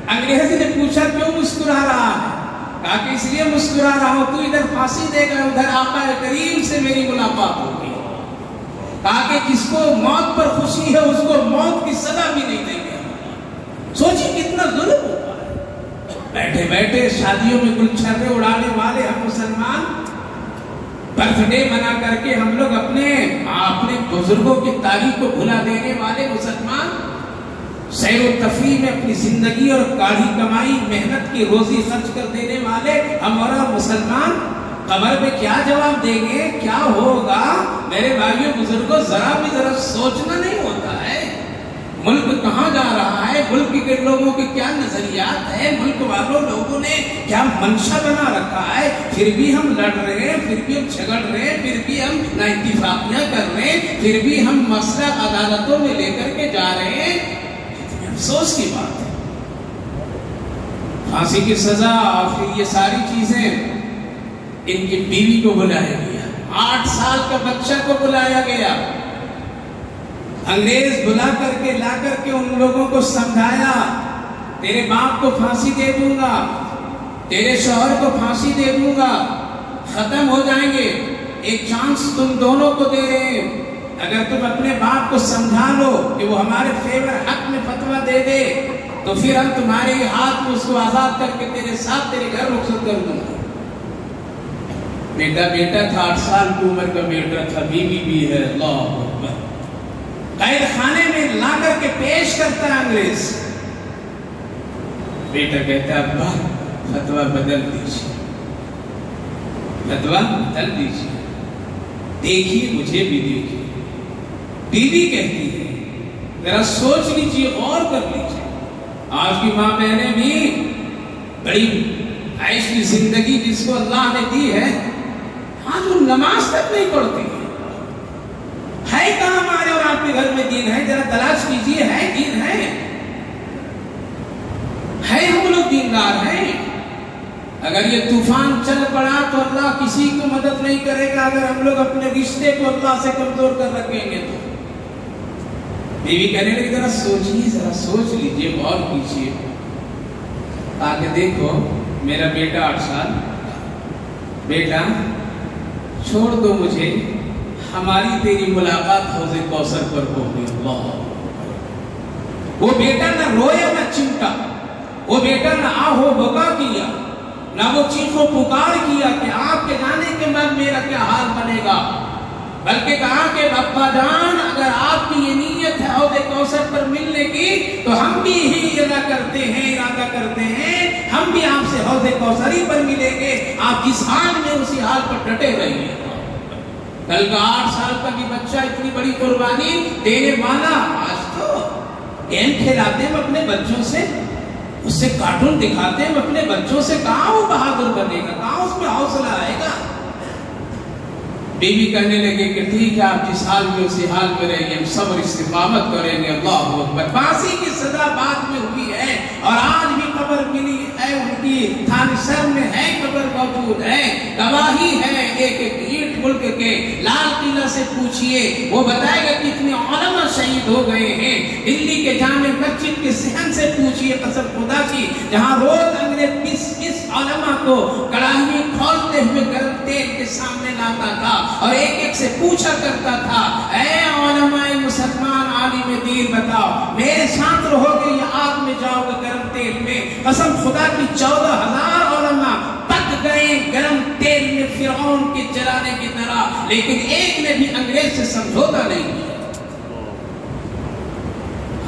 انگریز نے پوچھا کیوں مسکرا رہا ہے؟ کہا کہ اس لیے مسکرا رہا ہوں، تو ادھر پھانسی دے گا، ادھر آقا کریم سے میری ملاقات ہوگی۔ کہا کہ جس کو موت پر خوشی ہے اس کو موت کی سزا بھی نہیں دیں گے۔ سوچیں کتنا ظلم ہوتا ہے۔ بیٹھے بیٹھے شادیوں میں گلچھرے اڑانے والے ہم مسلمان، برتھ ڈے منا کر کے ہم لوگ اپنے بزرگوں کی تاریخ کو بھلا دینے والے مسلمان، سیر و تفریح میں اپنی زندگی اور کاڑھی کمائی محنت کی روزی خرچ کر دینے والے ہمارا مسلمان، قبر میں کیا جواب دیں گے، کیا ہوگا؟ میرے بھائیوں بزرگوں، ذرا سوچنا نہیں ہوتا ہے ملک کہاں جا رہا ہے، ملک کے لوگوں کے کیا نظریات ہیں، ملک والوں لوگوں نے کیا منشا بنا رکھا ہے، پھر بھی ہم لڑ رہے ہیں، پھر بھی ہم جھگڑ رہے ہیں، پھر بھی ہم نااتفاقیاں کر رہے ہیں، پھر بھی ہم مسئلہ عدالتوں میں لے کر کے جا رہے ہیں۔ کتنی افسوس کی بات ہے۔ پھانسی کی سزا اور پھر یہ ساری چیزیں، ان کی بیوی کو بلایا گیا، 8 سال کا بچہ کو بلایا گیا، انگریز بلا کر کے لا کر کے ان لوگوں کو سمجھایا، تیرے باپ کو پھانسی دے دوں گا، تیرے شوہر کو پھانسی دے دوں گا، ختم ہو جائیں گے، ایک چانس تم دونوں کو دے رہے ہیں، اگر تم اپنے باپ کو سمجھا لو کہ وہ ہمارے فیور حق میں فتویٰ دے دے تو پھر ہم تمہارے ہاتھ میں اس کو آزاد کر کے تیرے ساتھ تیرے گھر رخصت کر دوں گا۔ بیٹا تھا، 8 سال کی عمر کا بیٹا تھا، بیوی بھی ہے، اللہ اکبر۔ قید خانے میں لا کر کے پیش کرتا ہے انگریز، بیٹا کہتا ہے ابا فتویٰ بدل دیجیے، فتویٰ بدل دیجیے، دیکھیے مجھے بھی دیکھیے۔ بیوی کہتی ہے ذرا سوچ لیجیے، غور کر لیجیے، آج کی ماں بہنیں بھی بڑی عیش کی زندگی جس کو اللہ نے دی ہے، آج وہ نماز تک نہیں پڑھتی ہے کہاں ہمارے اور آپ کے گھر میں دین ہے؟ ذرا تلاش کیجئے، ہے دین ہے ہم لوگ دیندار ہیں۔ اگر یہ طوفان چل پڑا تو اللہ کسی کو مدد نہیں کرے گا، اگر ہم لوگ اپنے رشتے کو اللہ سے کمزور کر رکھیں گے تو۔ بیوی کہنے لگی ذرا سوچیے، ذرا سوچ لیجئے، غور کیجئے۔ آگے دیکھو میرا بیٹا 8 سال، بیٹا چھوڑ دو مجھے، ہماری تیری ملاقات حوض کوثر پر ہوگی۔ اللہ، وہ بیٹا نہ رویا نہ چمٹا، وہ بیٹا نہ آہو بکا کیا، نہ وہ چیخ و پکار کیا کہ آپ کے جانے کے بعد میرا کیا حال بنے گا، بلکہ کہا کہ ابا جان اگر آپ کی یہ نیت ہے حوض کوثر پر ملنے کی تو ہم بھی ہی ارادہ کرتے ہیں، ہم بھی آپ سے حوض کوثری پر ملیں گے، آپ جس حال میں اسی حال پر ڈٹے رہیے۔ کل کا 8 سال کا بھی بچہ اتنی بڑی قربانی دینے والا، آج تو گیم کھلاتے ہیں اپنے بچوں سے، اس سے کارٹون دکھاتے ہیں اپنے بچوں سے، کہاں وہ بہادر بنے گا، کہاں اس میں حوصلہ آئے گا۔ بیوی کہنے لگے کہ ٹھیک ہے آپ جس حال میں اسی حال میں رہیں گے، ہم صبر استقامت کریں گے۔ اللہ اکبر۔ پھانسی کی سزا بعد میں ہوئی ہے اور آج بھی قبر ملی ہے ان کی، تھانے سر میں ہے قبر موجود ہے، گواہی ہے ایک اینٹ ملک کے۔ لال قلعہ سے پوچھئے، وہ بتائے گا کتنے علماء شہید ہو گئے ہیں۔ دلی کے جامع مسجد کے صحن سے پوچھئے قسم خدا کی، جہاں روز انگریز 20 علماء کو کڑاہی کھولتے ہوئے گرم تیل کے سامنے لاتا تھا اور ایک ایک سے پوچھا کرتا تھا، اے علماء مسلمان عالم دین بتاؤ، میرے ساتھ رہو گے یا آگ میں جاؤ گے گرم تیل میں؟ قسم خدا کی 14,000 علماء پک گئے گرم تیل میں فرعون کے جلانے کی طرح، لیکن ایک نے بھی انگریز سے سمجھوتا نہیں کیا۔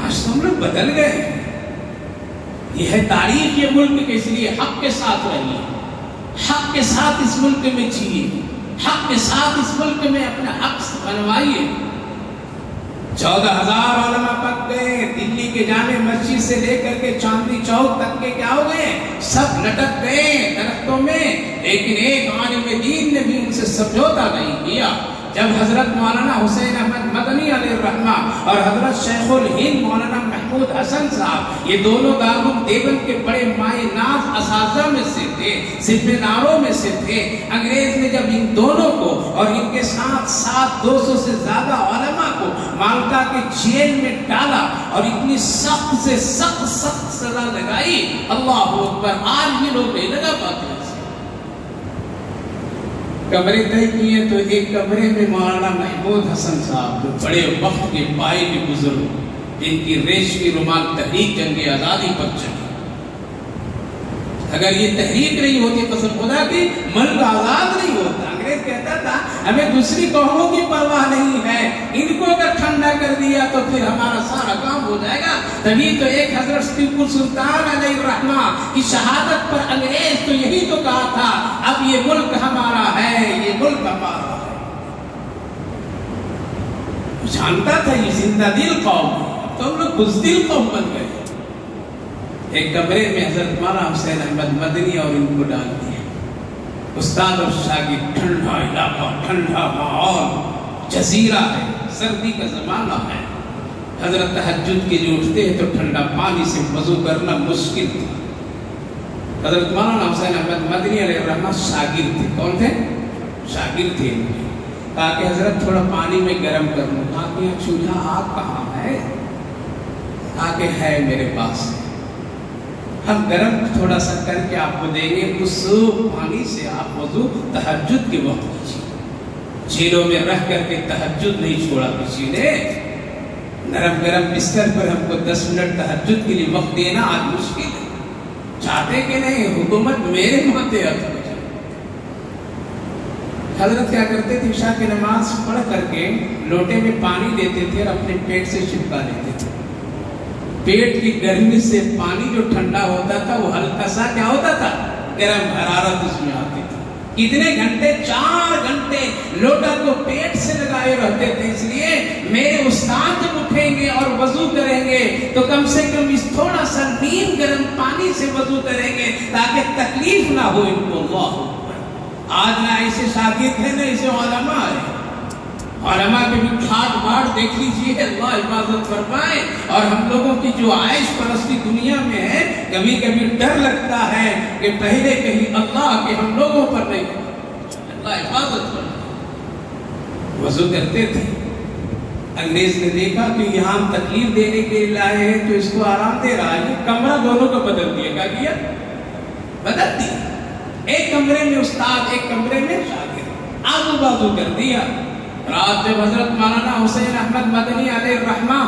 آج تو ہم لوگ بدل گئے۔ یہ ہے تاریخ یہ ملک کے، اس لیے حق کے ساتھ رہیے، حق کے ساتھ اس ملک میں جیے، حق کے ساتھ اس ملک میں اپنا حق بنوائیے۔ 14,000 علماء پک گئے، دلی کے جامع مسجد سے لے کر کے چاندنی چوک تک کے کیا ہو گئے؟ سب لٹک گئے درختوں میں، لیکن ایک عالم دین نے بھی ان سے سمجھوتا نہیں کیا۔ جب حضرت مولانا حسین احمد مدنی علیہ الرحمہ اور حضرت شیخ الہند مولانا محمود حسن صاحب، یہ دونوں دارالعلوم دیوبند کے بڑے مائے ناز اساتذہ میں سے تھے، ذمہ داروں میں سے تھے، انگریز نے جب ان دونوں کو اور ان کے ساتھ 200 سے زیادہ علماء کو مالٹا کے جیل میں ڈالا اور اتنی سخت سے سخت سزا لگائی، اللہ اکبر، آج بھی لوگ نہیں لگا پاتے۔ کمرے طے کیے تو ایک کمرے میں مولانا محمود حسن صاحب، جو بڑے وقت کے پائے کے بزرگ، جن کی ریشمی رومال تحریک جنگ آزادی پر چلی، اگر یہ تحریک نہیں ہوتی قسم خدا کی ملک آزاد نہیں ہوتا۔ انگریز کہتا تھا ہمیں دوسری قوموں کی پرواہ نہیں ہے، ان کو اگر ٹھنڈا کر دیا تو پھر ہمارا سارا کام ہو جائے گا۔ تبھی تو ایک حضرت ٹیپو سلطان علیہ الرحمہ کی شہادت پر انگریز تو یہی تو کہا تھا، اب یہ ملک ہمارا ہے، یہ ملک ہمارا ہے۔ جانتا تھا یہ زندہ دل قوم ہے، تو ہم لوگ بزدل قوم بن گئے۔ ایک کمرے میں حضرت مولانا حسین احمد مدنی اور ان کو ڈال دیا، استاد اور شاگرد، ٹھنڈا علاقہ، ٹھنڈا ماحول، جزیرہ ہے، سردی کا زمانہ ہے۔ حضرت تہجد کے جو اٹھتے ہیں تو ٹھنڈا پانی سے وضو کرنا مشکل تھا۔ حضرت مولانا حسین احمد مدنی علیہ الرحمہ شاگرد تھے۔ کون تھے؟ شاگرد تھے۔ کہا کہ حضرت تھوڑا پانی میں گرم کر لوں۔ کہا کہ چولہا آگ کہاں ہے؟ کہا کہ ہے میرے پاس، ہم گرم تھوڑا سا کر کے آپ کو دیں گے، اس پانی سے آپ وضو تہجد کے وقت کیجیے۔ جیلوں میں رہ کر کے تہجد نہیں چھوڑا کسی نے، نرم گرم بستر پر ہم کو 10 منٹ تہجد کے لیے وقت دینا آج مشکل ہے۔ چاہتے کہ نہیں حکومت میرے ماتحت ہو جائے۔ حضرت کیا کرتے تھے؟ عشاء کی نماز پڑھ کر کے لوٹے میں پانی دیتے تھے اور اپنے پیٹ سے چپکا لیتے تھے۔ پیٹ کی گرمی سے پانی جو ٹھنڈا ہوتا تھا وہ ہلکا سا کیا ہوتا تھا؟ گرم حرارت اس میں آتی تھی۔ کتنے گھنٹے؟ 4 گھنٹے لوٹا کو پیٹ سے لگائے رہتے تھے۔ اس لیے میرے استاد جب اٹھیں گے اور وضو کریں گے تو کم سے کم اس تھوڑا سا نیم گرم پانی سے وضو کریں گے تاکہ تکلیف نہ ہو ان کو۔ اللہ اکبر۔ آج نہ ایسے شاگرد ہیں نہ ایسے علماء ہیں۔ علماء کے بھی ٹھاٹ باٹ دیکھ لیجیے، اللہ حفاظت فرمائے۔ اور ہم لوگوں کی جو عائش پرستی دنیا میں ہے، کبھی کبھی ڈر لگتا ہے کہ پہلے کہیں اللہ کے ہم لوگوں پر نہیں، اللہ حفاظت فرمائے۔ وضو کرتے تھے، انگریز نے دیکھا کہ یہاں تکلیف دینے کے لیے لائے ہیں تو اس کو آرام دے رہا ہے، کمرہ دونوں کو بدل دیا۔ کیا کیا؟ بدل دیا۔ ایک کمرے میں استاد، ایک کمرے میں شاگرد، آزو بازو کر دیا۔ رات جب حضرت مولانا حسین احمد مدنی علیہ الرحمہ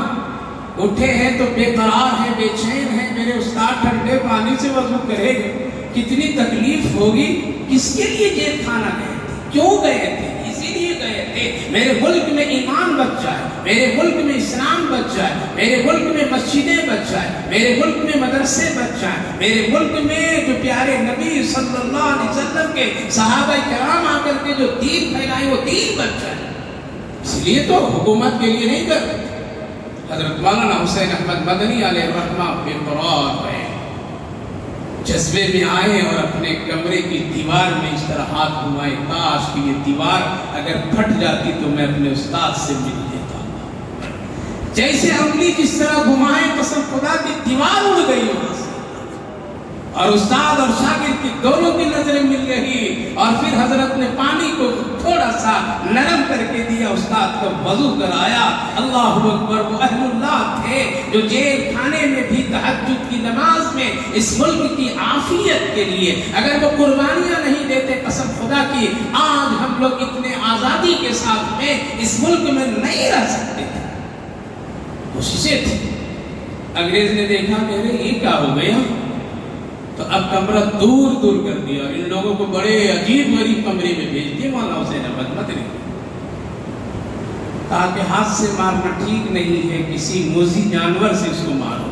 اٹھے ہیں تو بے قرار ہیں، بے چین ہیں، میرے استاد ٹھنڈے پانی سے وضو کرے گے، کتنی تکلیف ہوگی۔ کس کے لیے جیل خانہ گئے تھے؟ کیوں گئے تھے؟ اسی لیے گئے تھے میرے ملک میں ایمان بچ جائے، میرے ملک میں اسلام بچ جائے، میرے ملک میں مسجدیں بچ جائے، میرے ملک میں مدرسے بچ جائیں، میرے ملک میں جو پیارے نبی صلی اللہ علیہ وسلم کے صحابہ کرام آ کر کے جو دین پھیلائے وہ دین بچ جائے۔ اس لیے تو حکومت کے لیے نہیں کرتے۔ حضرت مولانا حسین احمد مدنی علیہ الرحمہ بے قرار رہے، جذبے میں آئے اور اپنے کمرے کی دیوار میں اس طرح ہاتھ گھمائے، کاش کہ یہ دیوار اگر پھٹ جاتی تو میں اپنے استاد سے مل لیتا۔ جیسے انگلی جس طرح گھمائے، قسم خدا کی دیوار اڑ گئی وہاں سے، اور استاد اور شاگرد کی دونوں کی نظریں مل گئی۔ اور پھر حضرت نے پانی کو تھوڑا سا نرم کر کے دیا، استاد کو وضو کرایا. اللہ اکبر. وہ اہل اللہ تھے جو جیل خانے میں بھی تہجد کی نماز میں اس ملک کی عافیت کے لیے اگر وہ قربانیاں نہیں دیتے قسم خدا کی آج ہم لوگ اتنے آزادی کے ساتھ میں اس ملک میں نہیں رہ سکتے تھے. کوششیں تھی. انگریز نے دیکھا میرے یہ کیا ہو گیا تو اب کمرہ دور دور کر دیا اور ان لوگوں کو بڑے عجیب غریب کمرے میں بھیج دیے. مولانا حسین احمد مدنی کہا کہ ہاتھ سے مارنا ٹھیک نہیں ہے, کسی موذی جانور سے اس کو مارو.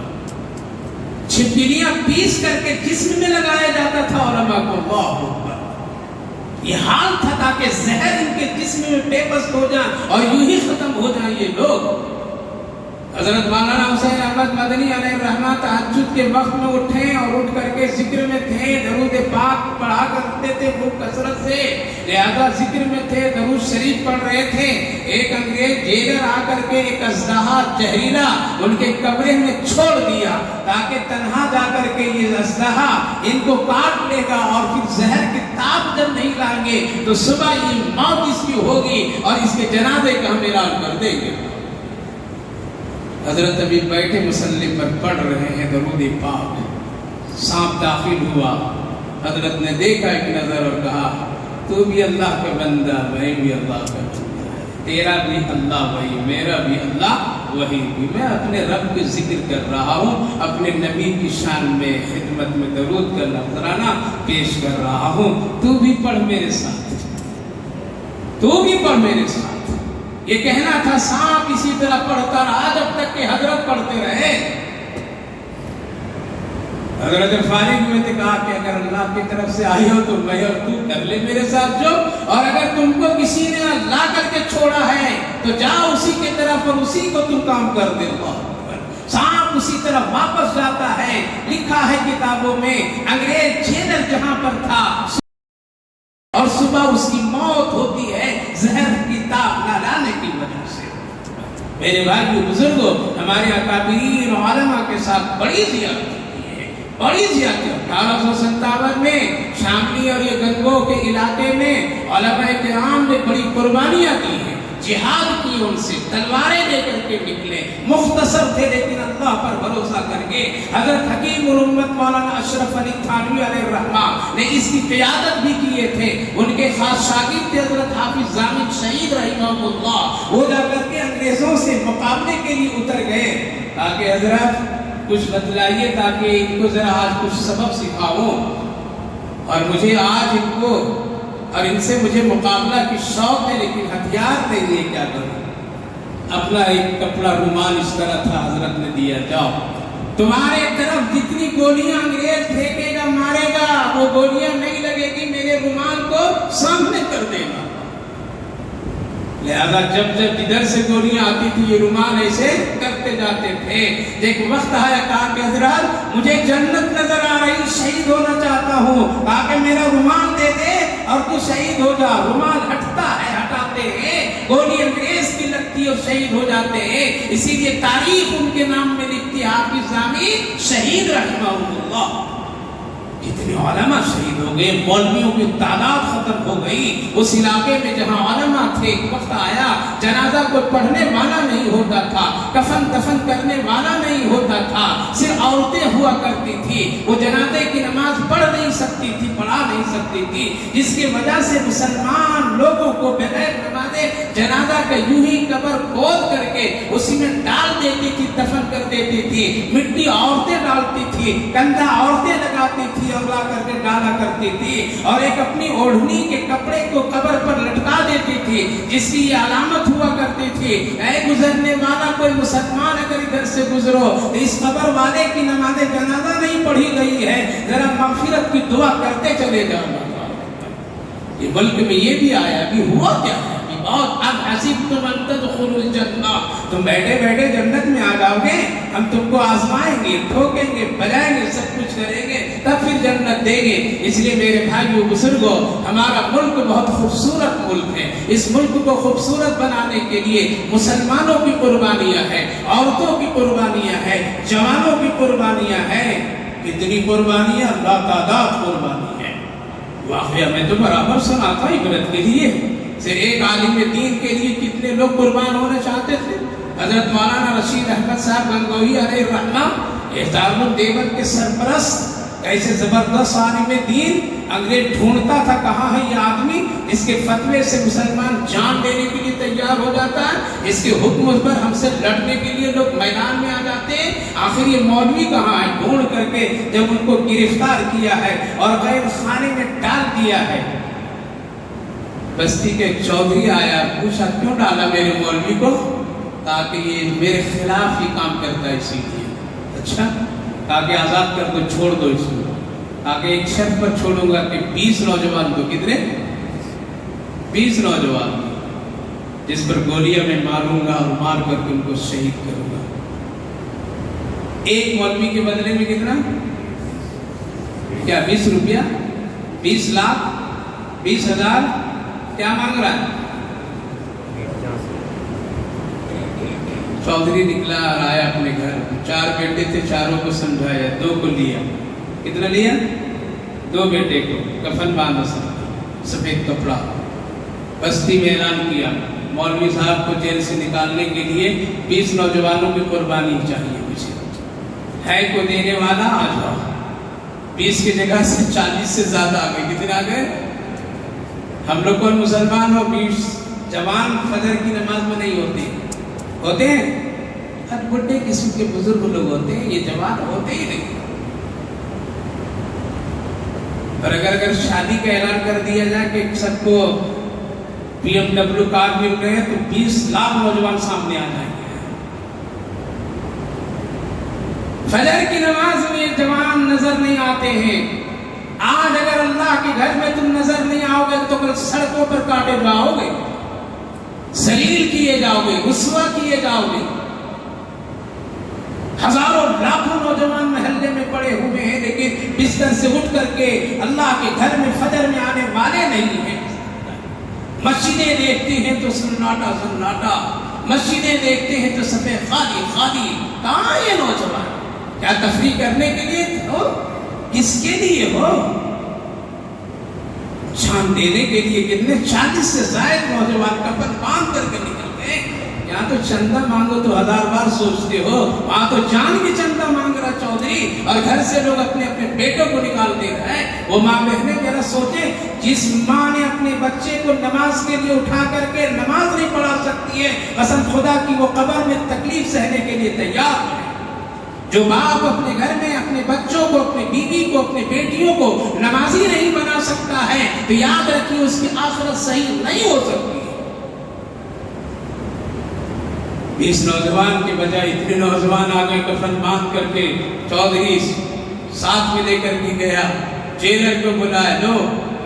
چھپکلیاں پیس کر کے جسم میں لگایا جاتا تھا علماء کو. اللہ اکبر. یہ حال تھا تاکہ زہر ان کے جسم میں پیوست ہو جائیں اور یوں ہی ختم ہو جائیں یہ لوگ. حضرت مولانا حسین احمد مدنی علیہ الرحمہ تہجد کے وقت میں اٹھے اور اٹھ کر کے ذکر میں تھے. درود پاک پڑھا کرتے تھے خوب کثرت سے, لہذا ذکر میں تھے, درود شریف پڑھ رہے تھے. ایک انگریز جیلر آ کر کے ایک اژدہا زہریلا ان کے کمرے میں چھوڑ دیا تاکہ تنہا جا کر کے یہ اژدہا ان کو کاٹ لے گا اور پھر زہر کی تاب جب نہیں لائیں گے تو صبح یہ موت اس کی ہوگی اور اس کے جنازے کا ہم اعلان کر دیں گے. حضرت ابھی بیٹھے مسلح پر پڑھ رہے ہیں درود پاک. سانپ داخل ہوا. حضرت نے دیکھا ایک نظر اور کہا تو بھی اللہ کا بندہ, میں بھی اللہ کا بندہ, تیرا بھی اللہ وہی, میرا بھی اللہ وہی. میں اپنے رب کے ذکر کر رہا ہوں, اپنے نبی کی شان میں خدمت میں درود کا نذرانہ پیش کر رہا ہوں. تو بھی پڑھ میرے ساتھ, تو بھی پڑھ میرے ساتھ. یہ کہنا تھا سانپ اسی طرح پڑھتا رہا جب تک کہ حضرت پڑھتے رہے. حضرت فارغ ہوئے تھے, کہا کہ اگر اللہ کی طرف سے آئی ہو تو میں اور تو کر لے میرے ساتھ جو, اور اگر تم کو کسی نے لا کر کے چھوڑا ہے تو جاؤ اسی کی طرف اور اسی کو تم کام کر دے. سانپ اسی طرح واپس جاتا ہے. لکھا ہے کتابوں میں انگریز جیلر جہاں پر تھا اور صبح اس کی موت ہوتی ہے زہر کی تاب نہ لانے کی وجہ سے. میرے بھائیو بزرگوں, ہمارے اکابرین علماء کے ساتھ بڑی زیادتی کی ہے, بڑی زیادتی. 1857 میں شاملی اور یہ گنگو کے علاقے میں علماء کرام نے بڑی قربانیاں دی ہیں, جہاد کی, ان سے تلواریں لے کر کے نکلے. مختصر تھے لیکن اللہ پر بھروسہ کر کے حضرت حکیم الامت مولانا اشرف علی تھانوی علیہ الرحمہ نے اس کی قیادت بھی کیے تھے. ان کے خاص شاگرد تھے حضرت حافظ ضامن شہید رحمہ اللہ. وہ جا کر کے انگریزوں سے مقابلے کے لیے اتر گئے تاکہ حضرت کچھ بتلائیے تاکہ ان کو ذرا آج کچھ سبب سکھاؤں, اور مجھے آج ان کو اور ان سے مجھے مقابلہ کی شوق ہے لیکن ہتھیار نہیں ہے, کیا کروں. اپنا ایک کپڑا رومال اس طرح تھا, حضرت نے دیا, جاؤ تمہارے طرف جتنی گولیاں انگریز پھینکے گا مارے گا وہ گولیاں نہیں لگے گی, میرے رومال کو سامنے کر دے گا. لہذا جب جب جدھر سے گولیاں آتی تھی یہ رومال ایسے کرتے جاتے تھے. ایک وقت آیا کہا کہ حضرات مجھے جنت نظر آ رہی, شہید ہونا چاہتا ہوں, کہا کہ میرا رومال دے دے اور تو شہید ہو جا. رومال ہٹتا ہے, ہٹاتے ہیں, گولی انگریز کی لگتی اور شہید ہو جاتے ہیں. اسی لیے تاریخ ان کے نام میں لکھتی ہے حافظ ضامن شہید رحمہ اللہ. کتنے علماء شہید ہو گئے, مولویوں کی تعداد ختم ہو گئی. اس علاقے میں جہاں علماء تھے ایک وقت آیا جنازہ کو پڑھنے والا نہیں ہوتا تھا, کفن دفن کرنے والا نہیں ہوتا تھا, صرف عورتیں ہوا کرتی تھی. وہ جنازے کی نماز پڑھ نہیں سکتی تھی, پڑھا نہیں سکتی تھی, جس کی وجہ سے مسلمان لوگوں کو بغیر نمازے جنازہ کا یوں ہی قبر کھود کر کے اسی میں ڈال دیتی تھی, دفن کر دیتی تھی. مٹی عورتیں ڈالتی تھی, کندھا عورتیں لگاتی تھی اور لا کر کے ڈالا کرتی تھی, اور ایک اپنی اوڑھنی کے کپڑے کو قبر پر لٹکا دیتی تھی جس کی یہ علامت ہوا کرتی تھی, اے گزرنے والا کوئی مسلمان اگر ادھر سے گزرو تو اس قبر والے کی نماز جنازہ نہیں پڑھی گئی ہے, ذرا مغفرت کی دعا کرتے چلے جاؤ. یہ ملک میں یہ بھی آیا, ابھی ہوا کیا ہے, بہت اب حسبتم ان تدخلوا الجنہ, تم بیٹھے بیٹھے جنت میں آ جاؤ گے, ہم تم کو آزمائیں گے, ٹھوکیں گے, بجائیں گے, سب کچھ کریں گے, تب پھر جنت دیں گے. اس لیے میرے بھائیو بزرگوں, ہمارا ملک بہت خوبصورت ملک ہے. اس ملک کو خوبصورت بنانے کے لیے مسلمانوں کی قربانیاں ہیں, عورتوں کی قربانیاں ہیں, جوانوں کی قربانیاں ہیں. کتنی قربانیاں, لا تعداد قربانی ہے. واقعہ میں تو برابر سناتا عبرت کے لیے. صرف ایک عالم دین کے لیے کتنے لوگ قربان ہونا چاہتے تھے. حضرت مولانا رشید احمد صاحب گنگوہی علیہ الرحمہ احترام الدیوبند کے سرپرست، ایسے زبردست عالم دین، انگریز ڈھونڈتا تھا کہاں ہے یہ آدمی اس کے فتوے سے مسلمان جان دینے کے لیے تیار ہو جاتا ہے، اس کے حکم پر ہم سے لڑنے کے لیے لوگ میدان میں آ جاتے ہیں. آخر یہ مولوی کہاں ہے؟ ڈھونڈ کر کے جب ان کو گرفتار کیا ہے اور غیر خانے میں ڈال دیا ہے، بستی کے چودھری آیا، پوچھا کیوں ڈالا میرے مولوی کو؟ تاکہ یہ میرے خلاف ہی کام کرتا ہے اسی لیے. اچھا، تاکہ آزاد کر دو، چھوڑ دو اس کو. آگے ایک شرط پر چھوڑوں گا کہ 20 نوجوان کو، کتنے؟ 20 نوجوان جس پر گولیاں میں ماروں گا اور مار کر کے ان کو شہید کروں گا. ایک مولوی کے بدلے میں کتنا؟ کیا 20 روپیہ؟ 20 لاکھ؟ 20,000؟ کیا مانگ رہا ہے؟ چودھری نکلا اور آیا اپنے گھر. 4 بیٹے تھے، چاروں کو سمجھایا، 2 کو لیا. کتنا لیا؟ 2 بیٹے کو کفن باندھا سفید کپڑا. بستی میں اعلان کیا مولوی صاحب کو جیل سے نکالنے کے لیے 20 نوجوانوں کی قربانی چاہیے. مجھے ہے کو دینے والا آ جاؤ. 20 کی جگہ سے 40 سے زیادہ آ گئے. کتنے آ گئے؟ ہم لوگ کو مسلمان ہو 20 جوان فجر کی نماز میں نہیں ہوتے ہیں. ہر بڈھے قسم کے بزرگ لوگ ہوتے ہیں، یہ جوان ہوتے ہی نہیں. اور اگر شادی کا اعلان کر دیا جائے کہ سب کو BMW کار مل رہے ہیں تو 20 لاکھ نوجوان سامنے آ جائیں گے. فجر کی نماز میں جوان نظر نہیں آتے ہیں. آج اگر اللہ کے گھر میں تم نظر نہیں آؤ گے تو کل سڑکوں پر کاٹے جاؤ گے، ذلیل کیے جاؤ گے، رسوا کیے جاؤ گے. ہزاروں لاکھوں نوجوان محلے میں پڑے ہوئے ہیں لیکن بستر سے اٹھ کر کے اللہ کے گھر میں فجر میں آنے والے نہیں ہیں. مسجدیں دیکھتے ہیں تو سناٹا، مسجدیں دیکھتے ہیں تو سفید خالی. کہاں یہ نوجوان؟ کیا تفریح کرنے کے لیے ہو؟ کس کے لیے ہو؟ جان دینے کے لیے. کتنے 40 سے زائد نوجوان کفن باندھ کر کے نکل گئے. یہاں تو چندہ مانگو تو 1000 بار سوچتے ہو، وہاں تو جان کی چندہ مانگ رہا چودھری، اور گھر سے لوگ اپنے بیٹوں کو نکال دے رہے ہیں. وہ ماں بہنیں ذرا سوچیں، جس ماں نے اپنے بچے کو نماز کے لیے اٹھا کر کے نماز نہیں پڑھا سکتی ہے، قسم خدا کی وہ قبر میں تکلیف سہنے کے لیے تیار ہے. جو باپ اپنے گھر میں اپنے بچوں کو، اپنے بیوی کو، اپنے بیٹیوں کو نمازی نہیں بنا سکتا ہے تو یاد رکھیے اس کی آخرت صحیح نہیں ہو سکتی. 20 نوجوان کے بجائے اتنے نوجوان آ گئے کفن باندھ کر کے. چودھری ساتھ میں لے کر کے گیا، جیلر کو بلایا، لو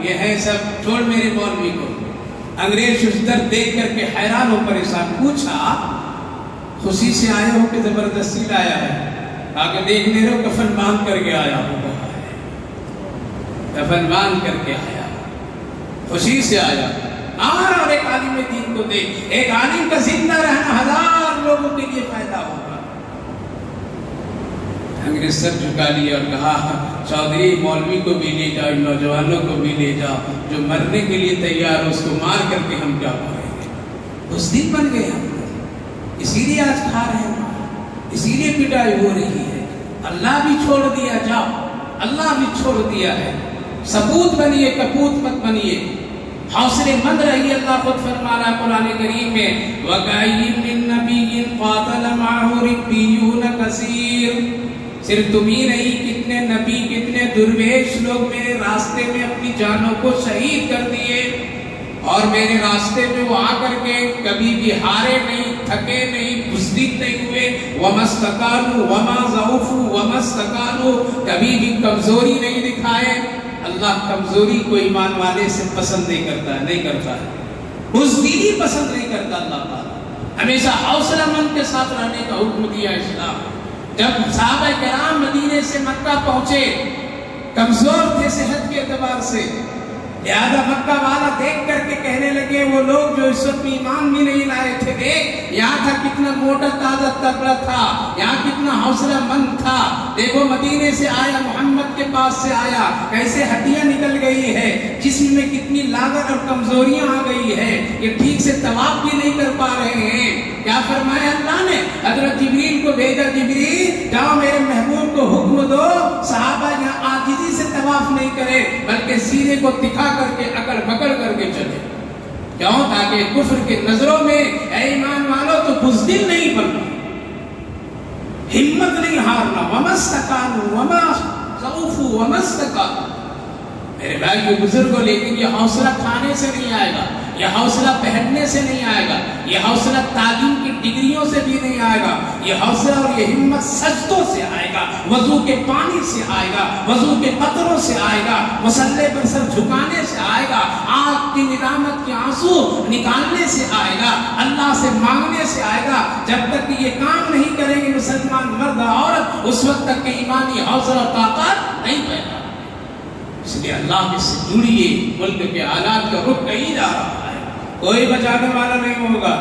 یہ ہے سب، چھوڑ میرے مولوی کو. انگریز ششتر دیکھ کر کے حیران ہو پریشان. پوچھا خوشی سے آئے ہو کہ زبردستی لایا ہے؟ آگے دیکھ لے رہو کفن باندھ کر کے آیا ہوں. کفن باندھ کر کے آیا، خوشی سے آیا. اور ایک عالم دین کو دیکھ، ایک عالم کا زندہ رہنا 1000 لوگوں کے لیے فائدہ ہوگا. انگریز سر جھکا لیا اور کہا چودھری مولوی کو بھی لے جاؤ، نوجوانوں کو بھی لے جاؤ، جو مرنے کے لیے تیار ہو اس کو مار کر کے ہم کیا کریں گے. اس دن بن گئے ہم لوگ، اسی لیے آج کھا رہے ہیں، اسی لیے پٹائی ہو رہی ہے. اللہ بھی چھوڑ دیا، جاؤ اللہ بھی چھوڑ دیا ہے. سپوت بنیے، کپوت مت بنیے، حوصلے مند رہیے. اللہ خود فرما رہا ہے قرآن کریم میں وَكَأَيٍّ مِّن نَّبِيٍّ قَاتَلَ مَعَهُ رِبِّيُّونَ كَثِيرٌ. صرف تم ہی نہیں، کتنے نبی، کتنے درویش لوگ میرے راستے میں اپنی جانوں کو شہید کر دیے، اور میرے راستے میں وہ آ کر کے کبھی بھی ہارے نہیں، تھکے نہیں، بزدل نہیں ہوئے. وَمَا اسْتَكَانُوا وَمَا ضَعُفُوا وَمَا اسْتَكَانُوا، کبھی بھی کمزوری نہیں دکھائے. اللہ کمزوری کو ایمان والے سے پسند نہیں کرتا ہے، نہیں کرتا ہے. بزدلی پسند نہیں کرتا اللہ تعالیٰ. ہمیشہ حوصلہ مند کے ساتھ رہنے کا حکم دیا اسلام. جب صحابہ کرام مدینے سے مکہ پہنچے، کمزور تھے صحت کے اعتبار سے، لہذا مکہ والا دیکھ کر کے کہنے لگے وہ لوگ جو اس وقت ایمان بھی نہیں لائے تھے، دیکھ یہاں تھا کتنا موٹا تازہ تگڑا تھا، یہاں کتنا حوصلہ مند تھا، دیکھو مدینے سے آیا، محمد کے پاس سے آیا، کیسے ہڈیاں نکل گئی ہے. جسم میں کتنی لاغت اور کمزوریاں آ گئی ہے، یہ ٹھیک سے طواف بھی نہیں کر پا رہے ہیں۔ کیا فرمایا اللہ نے؟ حضرت جبریل کو بھیجا، جبریل جاؤ میرے محبوب کو حکم دو صحابہ یہاں عاجزی سے طواف نہیں کرے بلکہ سینے کو دکھا کر کے اکڑ بکڑ کر کے چلے، کیوں؟ تاکہ کفر کے نظروں میں اے ایمان والو تو بزدل نہیں بننا، ہمت نہیں ہارنا۔ وَمَا اسْتَكَانُوا وَمَا خَوْفُوا وَمَا اسْتَكَانُوا۔ میرے بھائی یہ بزرگوں، لیکن یہ حوصلہ کھانے سے نہیں آئے گا، یہ حوصلہ پہننے سے نہیں آئے گا، یہ حوصلہ تعلیم کی ڈگریوں سے بھی نہیں آئے گا، یہ حوصلہ اور یہ ہمت سجدوں سے آئے گا، وضو کے پانی سے آئے گا، وضو کے قطروں سے آئے گا، مصلے پر سر جھکانے سے آئے گا، آنکھ کی ندامت کے آنسو نکالنے سے آئے گا، اللہ سے مانگنے سے آئے گا۔ جب تک کہ یہ کام نہیں کریں گے مسلمان مرد عورت، اس وقت تک کہ ایمانی حوصلہ اور طاقت نہیں پیدا۔ اس لیے اللہ کے سے جڑیے، ملک کے حالات کا رخ کہیں جا رہا ہے، کوئی بچانے والا نہیں ہوگا۔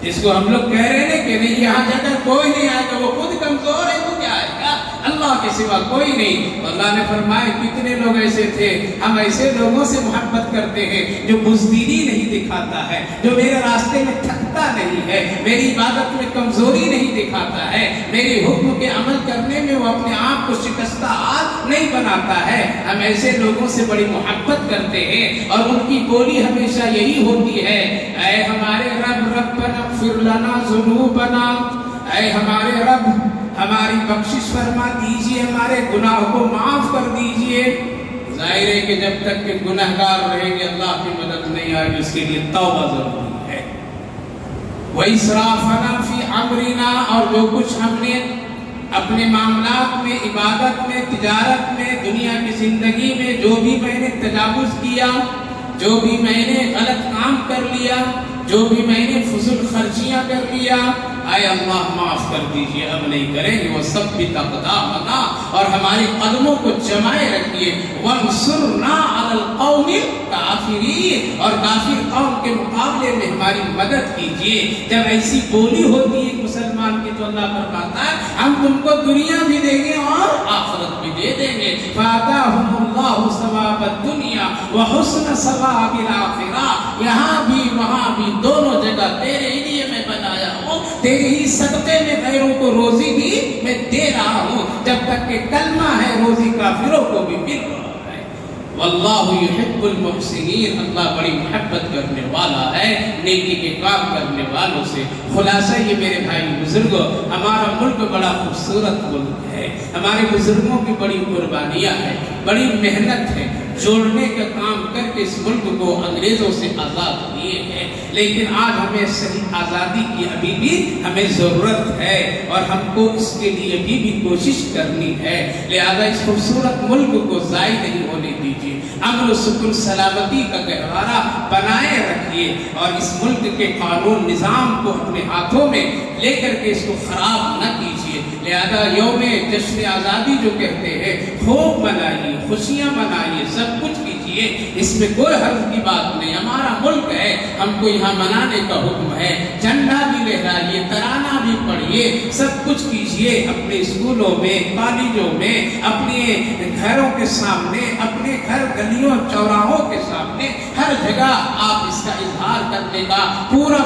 جس کو ہم لوگ کہہ رہے ہیں کہ نہیں یہاں جگہ کوئی نہیں آئے گا، وہ خود کمزور ہے تو کیا آئے گا؟ اللہ کے سوا کوئی نہیں۔ اللہ نے فرمایا کتنے لوگ ایسے تھے، ہم ایسے لوگوں سے محبت کرتے ہیں جو بزدلی نہیں دکھاتا ہے، جو میرے راستے میں تھکتا نہیں ہے، میری عبادت میں کمزوری نہیں دکھاتا ہے، میرے حکم کے عمل کرنے میں وہ اپنے آپ کو شکستہ ہاتھ نہیں بناتا ہے۔ ہم ایسے لوگوں سے بڑی محبت کرتے ہیں اور ان کی بولی ہمیشہ یہی ہوتی ہے، اے ہمارے رب، ربنا اغفر لنا ذنوبنا، اے ہمارے رب ہماری بخشش فرما دیجئے، ہمارے گناہوں کو معاف کر دیجئے۔ ظاہر ہے کہ جب تک کہ گنہگار رہیں گے اللہ کی مدد نہیں آئے گی، اس کے لیے توبہ ضروری ہے۔ وَإِسْرَافَنَا فِي أَمْرِنَا، اور جو کچھ ہم نے اپنے معاملات میں، عبادت میں، تجارت میں، دنیا کی زندگی میں جو بھی میں نے تجاوز کیا، جو بھی میں نے غلط کام کر لیا، جو بھی میں نے فضول خرچیاں کر لیا، اے اللہ معاف کر دیجئے، اب نہیں کریں گے۔ وَثَبِّتْ أَقْدَامَنَا، اور ہمارے قدموں کو جمائے رکھیے۔ وَانصُرْنَا عَلَى الْقَوْمِ الْكَافِرِينَ، اور کافر قوم کے مقابلے میں ہماری مدد کیجئے۔ جب ایسی بولی ہوتی ہے ایک مسلمان کی تو اللہ فرماتا ہے ہم تم کو دنیا بھی دیں گے اور آخرت بھی دے دیں گے۔ فَآتَاهُمُ اللَّهُ ثَوَابَ الدُّنْيَا وَحُسْنَ ثَوَابِ الْآخِرَةِ، یہاں بھی وہاں بھی دونوں جگہ تیرے ہی لیے میں بنایا ہوں، تیرے ہی صدقے میں غیروں کو روزی بھی میں دے رہا ہوں، جب تک کہ کلمہ ہے روزی کافروں کو بھی مل رہا ہے۔ واللہ یحب المحسنین، اللہ بڑی محبت کرنے والا ہے نیکی کے کام کرنے والوں سے۔ خلاصہ یہ میرے بھائی بزرگوں، ہمارا ملک بڑا خوبصورت ملک ہے، ہمارے بزرگوں کی بڑی قربانیاں ہیں، بڑی محنت ہے، جوڑنے کا کام کر کے اس ملک کو انگریزوں سے آزاد کیے ہیں، لیکن آج ہمیں صحیح آزادی کی ابھی بھی ہمیں ضرورت ہے اور ہم کو اس کے لیے بھی کوشش کرنی ہے۔ لہذا اس خوبصورت ملک کو ضائع نہیں ہونے دیجیے، امن و سکون سلامتی کا گہوارہ بنائے رکھیے اور اس ملک کے قانون نظام کو اپنے ہاتھوں میں لے کر کے اس کو خراب نہ کیجیے۔ لہذا یوم جشن آزادی جو کہتے ہیں خوب منائیے، خوشیاں منائیے، سب کچھ کیجیے، اس میں کوئی حرج کی بات نہیں، ہمارا ملک ہے، ہم کو یہاں منانے کا حکم ہے، جھنڈا بھی لہرائیے، ترانہ بھی پڑھیے، سب کچھ کیجیے، اپنے اسکولوں میں، کالجوں میں، اپنے گھروں کے سامنے، اپنے گھر گلیوں چوراہوں کے سامنے، ہر جگہ آپ اس کا اظہار کرنے کا پورا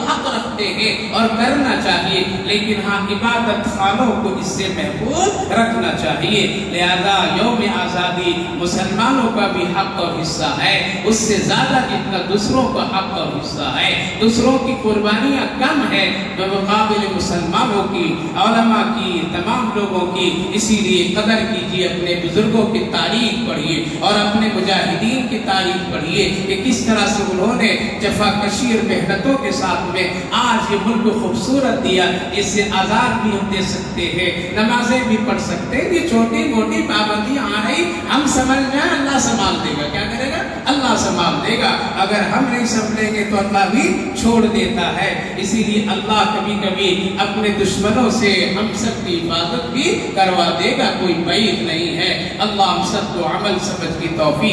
حق رکھتے ہیں اور کرنا چاہیے، لیکن ہاں عبادت خانوں کو اس سے محفوظ رکھنا چاہیے۔ لہذا یوم آزادی مسلمانوں کا بھی حق اور حصہ ہے، اس سے زیادہ جتنا دوسروں کا حق اور حصہ ہے، دوسروں کی قربانیاں کم ہے بمقابل مسلمانوں کی، علماء کی، تمام لوگوں کی۔ اسی لیے قدر کیجیے، اپنے بزرگوں کی تاریخ پڑھیے اور اپنے مجاہدین کی تاریخ پڑھیے کہ کس طرح سے انہوں نے جفاکشی اور محنتوں کے ساتھ میں آج یہ ملک خوبصورت دیا، اس سے آزاد بھی ہم دے سکتے ہیں، نمازیں بھی پڑھ سکتے ہیں۔ یہ چھوٹی موٹی پابندیاں آ رہی، ہم سمجھ جائیں اللہ سنبھال دے گا، کیا کرے گا؟ اللہ سنبھال دے گا۔ اگر ہم نہیں سنبھلیں گے تو اللہ بھی چھوڑ دیتا ہے۔ اسی لیے اللہ کبھی کبھی اپنے دشمنوں سے ہم سب کی حفاظت بھی کروا دے گا، کوئی بعید نہیں ہے۔ اللہ ہم سب کو عمل سمجھ کی توفیق